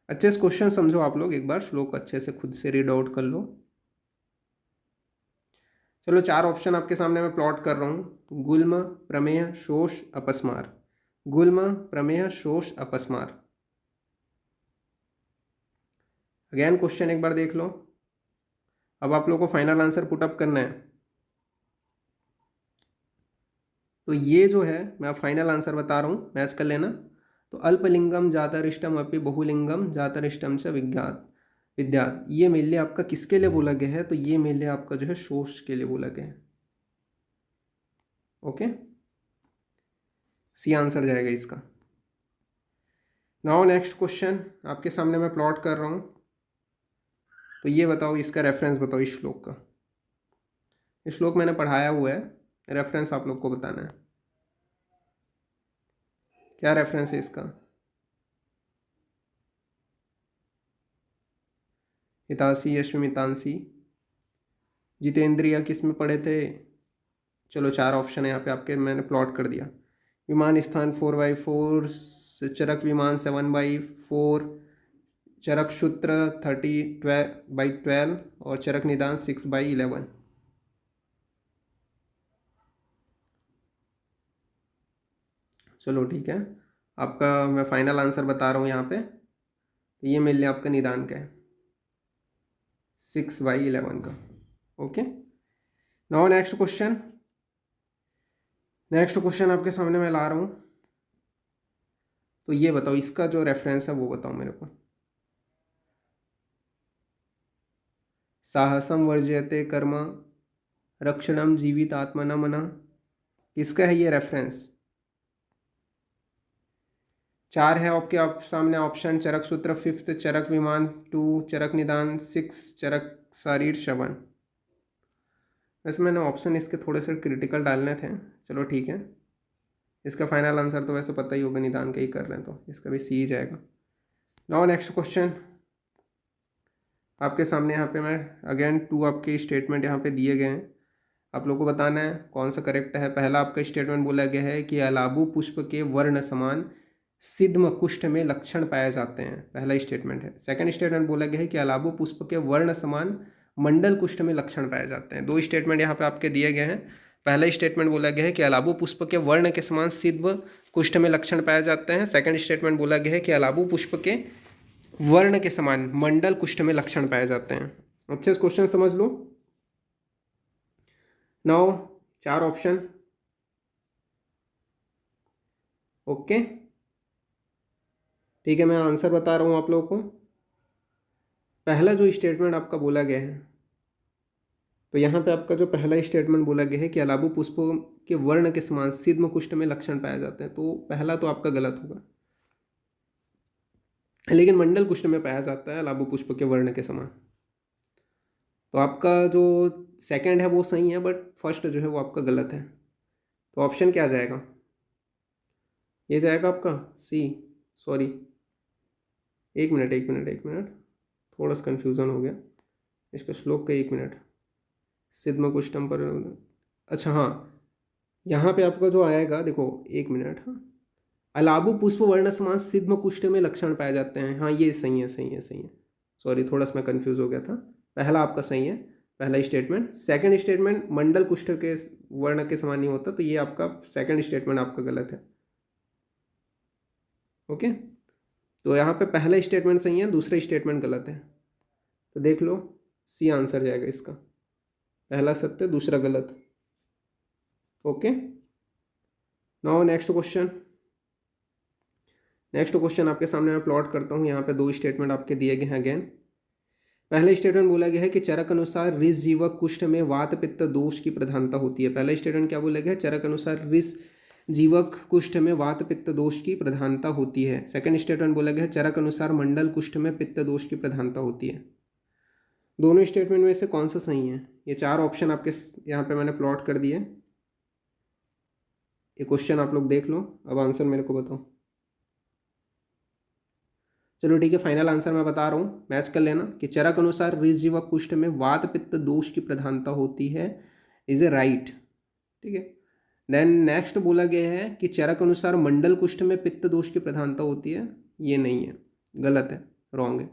अच्छे से क्वेश्चन समझो आप लोग, एक बार श्लोक अच्छे से खुद से रीड आउट कर लो। चलो 4 ऑप्शन आपके सामने मैं प्लॉट कर रहा हूँ, गुल्म प्रमेय शोष अपस्मार, गुल्म प्रमेय शोष अपस्मार। अगेन क्वेश्चन एक बार देख लो, अब आप लोगों को फाइनल आंसर पुटअप करना है। तो ये जो है मैं फाइनल आंसर बता रहा हूँ, मैच कर लेना। तो अल्पलिंगम जातरिष्टम अपि बहुलिंगम जातरिष्टम च विद्यात, ये मेरे लिए आपका किसके लिए बोला गया है, तो ये मेरे लिए आपका जो है शोष के लिए बोला गया है, ओके। सी आंसर जाएगा इसका। नाउ नेक्स्ट क्वेश्चन आपके सामने मैं प्लॉट कर रहा हूँ। तो ये बताओ, इसका रेफरेंस बताओ इस श्लोक का। इस श्लोक मैंने पढ़ाया हुआ है, रेफरेंस आप लोग को बताना है, क्या रेफरेंस है इसका। हितांशी यश्मितांशी जितेंद्रिय किस में पढ़े थे। चलो 4 ऑप्शन है यहाँ पे आपके, मैंने प्लॉट कर दिया। विमान स्थान 4/4, चरक विमान 7/4, चरक सूत्र 30/12 और चरक निदान 6/11। चलो ठीक है, आपका मैं फाइनल आंसर बता रहा हूँ यहाँ पे। तो ये मेरे लिए आपका निदान का है 6/11 का, ओके। नाउ नेक्स्ट क्वेश्चन आपके सामने मैं ला रहा हूँ। तो ये बताओ, इसका जो रेफरेंस है वो बताओ मेरे को। साहसम वर्जयते कर्म रक्षणम जीवित आत्मना मना, किसका है ये रेफरेंस। 4 है आपके सामने ऑप्शन, चरक सूत्र 5, चरक विमान 2, चरक निदान 6, चरक शारीर 7। वैसे मैंने ऑप्शन इसके थोड़े से क्रिटिकल डालने थे, चलो ठीक है। इसका फाइनल आंसर तो वैसे पता ही होगा, निदान का ही कर रहे हैं तो इसका भी सी ही जाएगा। नाउ नेक्स्ट क्वेश्चन आपके सामने, यहाँ पे मैं अगेन 2 आपके स्टेटमेंट यहाँ पे दिए गए हैं, आप लोग को बताना है कौन सा करेक्ट है। पहला आपका स्टेटमेंट बोला गया है कि अलाबू पुष्प के वर्ण समान सिद्म कुष्ठ में लक्षण पाए जाते हैं, पहला स्टेटमेंट है। सेकंड स्टेटमेंट बोला गया है कि अलाबू पुष्प के वर्ण समान मंडल कुष्ठ में लक्षण पाए जाते हैं। 2 स्टेटमेंट यहाँ पे आपके दिए गए हैं। पहला स्टेटमेंट बोला गया है कि अलाबू पुष्प के वर्ण के समान सिद्म कुष्ठ में लक्षण पाए जाते हैं। सेकंड स्टेटमेंट बोला गया है कि अलाबू पुष्प के वर्ण के समान मंडल कुष्ठ में लक्षण पाए जाते हैं। अच्छे से क्वेश्चन समझ लो। नाउ 4 ऑप्शन, ओके ठीक है, मैं आंसर बता रहा हूँ आप लोगों को। पहला जो स्टेटमेंट आपका बोला गया है, तो यहाँ पे आपका जो पहला स्टेटमेंट बोला गया है कि अलाबू पुष्पों के वर्ण के समान सिद्म कुष्ठ में लक्षण पाए जाते हैं, तो पहला तो आपका गलत होगा, लेकिन मंडल कुष्ठ में पाया जाता है अलाबू पुष्प के वर्ण के समान। तो आपका जो सेकंड है वो सही है, बट फर्स्ट जो है वो आपका गलत है। तो ऑप्शन क्या जाएगा? ये जाएगा आपका सी। सॉरी, एक मिनट, थोड़ा सा कन्फ्यूज़न हो गया इसका श्लोक का। 1 मिनट, सिद्म कुष्ठम पर, अच्छा हाँ, यहाँ पे आपका जो आएगा देखो, 1 मिनट, हाँ, अलाबू पुष्प वर्ण समान सिद्म कुष्ठ में लक्षण पाए जाते हैं। हाँ ये सही है। सॉरी, थोड़ा सा मैं कन्फ्यूज़ हो गया था। पहला आपका सही है, पहला स्टेटमेंट। सेकंड स्टेटमेंट मंडल कुष्ठ के वर्ण के समान नहीं होता, तो ये आपका सेकंड स्टेटमेंट आपका गलत है। ओके, तो यहाँ पे पहला स्टेटमेंट सही है, दूसरा स्टेटमेंट गलत है। तो देख लो, सी आंसर जाएगा इसका, पहला सत्य दूसरा गलत। ओके, नाउ नेक्स्ट क्वेश्चन आपके सामने मैं प्लॉट करता हूँ। यहाँ पे 2 स्टेटमेंट आपके दिए गए हैं अगेन। पहला स्टेटमेंट बोला गया है कि चरक अनुसार ऋष जीवक कुष्ठ में वात पित्त दोष की प्रधानता होती है। पहला स्टेटमेंट क्या बोला गया है? चरक अनुसार ऋष जीवक कुष्ठ में वात पित्त दोष की प्रधानता होती है। सेकंड स्टेटमेंट बोला गया है चरक अनुसार मंडल कुष्ठ में पित्त दोष की प्रधानता होती है। दोनों स्टेटमेंट में से कौन सा सही है? ये 4 ऑप्शन आपके यहाँ पे मैंने प्लॉट कर दिए। ये क्वेश्चन आप लोग देख लो, अब आंसर मेरे को बताओ। चलो ठीक है, फाइनल आंसर मैं बता रहा हूँ, मैच कर लेना कि चरक अनुसार ऋष जीवक कुष्ठ में वात पित्त दोष की प्रधानता होती है, इज ए राइट। ठीक है, देन नेक्स्ट बोला गया है कि चरक अनुसार मंडल कुष्ठ में पित्त दोष की प्रधानता होती है, ये नहीं है, गलत है, रॉन्ग है।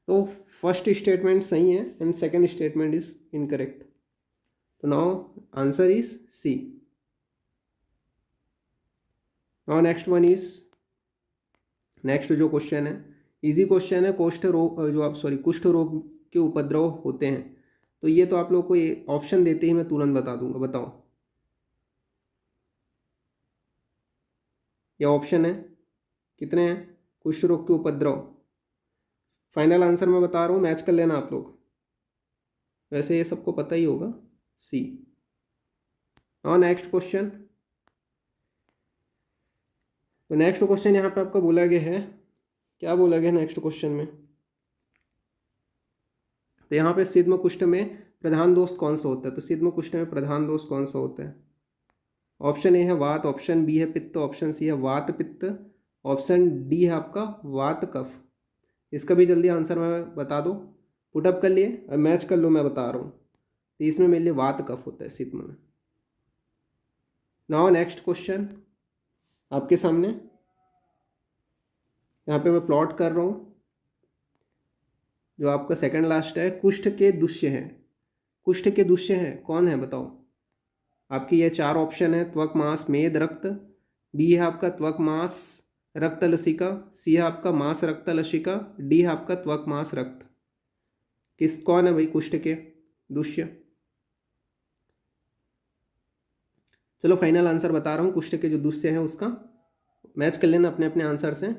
तो फर्स्ट स्टेटमेंट सही है and second statement is incorrect. तो now answer is C. Now next जो क्वेश्चन है, इजी क्वेश्चन है। कुष्ठ रोग के उपद्रव होते हैं, तो ये तो आप लोग को ये ऑप्शन देते ही मैं तुरंत बता दूंगा। बताओ, ये ऑप्शन है कितने हैं? कुष्ठ रोग के उपद्रव। फाइनल आंसर मैं बता रहा हूँ, मैच कर लेना आप लोग, वैसे ये सबको पता ही होगा, सी। और नेक्स्ट क्वेश्चन, तो नेक्स्ट क्वेश्चन यहाँ पे आपका बोला गया है, क्या बोला गया नेक्स्ट क्वेश्चन में? तो यहाँ पे सिद्म कुष्ठ में प्रधान दोष कौन सा होता है? तो सिद्म कुष्ठ में प्रधान दोष कौन सा होता है? ऑप्शन ए है वात, ऑप्शन बी है पित्त, ऑप्शन सी है वात पित्त, ऑप्शन डी है आपका वात कफ। इसका भी जल्दी आंसर मैं बता दो, पुटअप कर लिए, अब मैच कर लो, मैं बता रहा हूँ। तो इसमें मेरे लिए वात कफ होता है सिद्म में। नाउ नेक्स्ट क्वेश्चन आपके सामने, यहाँ पे मैं प्लॉट कर रहा हूँ, जो आपका सेकंड लास्ट है, कुष्ठ के दुष्य हैं। कुष्ठ के दुष्य हैं कौन है बताओ? आपकी ये 4 ऑप्शन है, त्वक मांस मेद रक्त, बी है आपका त्वक मांस रक्त लसिका, सी है आपका मांस रक्त लसिका, डी है आपका त्वक मांस रक्त। कौन है भाई कुष्ठ के दुष्य? चलो फाइनल आंसर बता रहा हूँ, कुष्ठ के जो दुष्य हैं उसका मैच कर लेना अपने अपने आंसर से।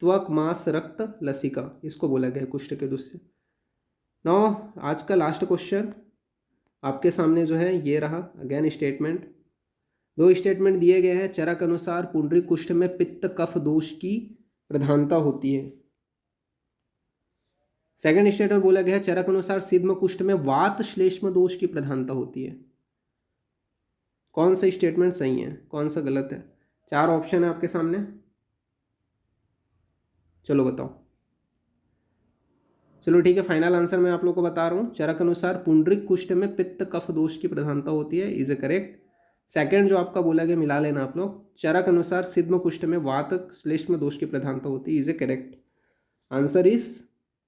त्वक मांस रक्त लसिका, इसको बोला गया है कुष्ठ के दुष्य। नौ आज का लास्ट क्वेश्चन आपके सामने जो है ये रहा, अगेन स्टेटमेंट। 2 स्टेटमेंट दिए गए हैं। चरक अनुसार पुंडरीक कुष्ठ में पित्त कफ दोष की प्रधानता होती है। सेकंड स्टेटमेंट बोला गया है चरक अनुसार सिद्म कुष्ठ में वात श्लेष्म दोष की प्रधानता होती है। कौन सा स्टेटमेंट सही है, कौन सा गलत है? 4 ऑप्शन है आपके सामने, चलो बताओ। चलो ठीक है, फाइनल आंसर मैं आप लोग को बता रहा हूँ। चरक अनुसार पुंडरिक कुष्ठ में पित्त कफ दोष की प्रधानता होती है, इज ए करेक्ट। सेकंड जो आपका बोला गया, मिला लेना आप लोग, चरक अनुसार सिद्ध कुष्ठ में वात श्लेष्म दोष की प्रधानता होती है, is A correct. Answer is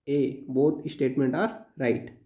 A, both statement are right.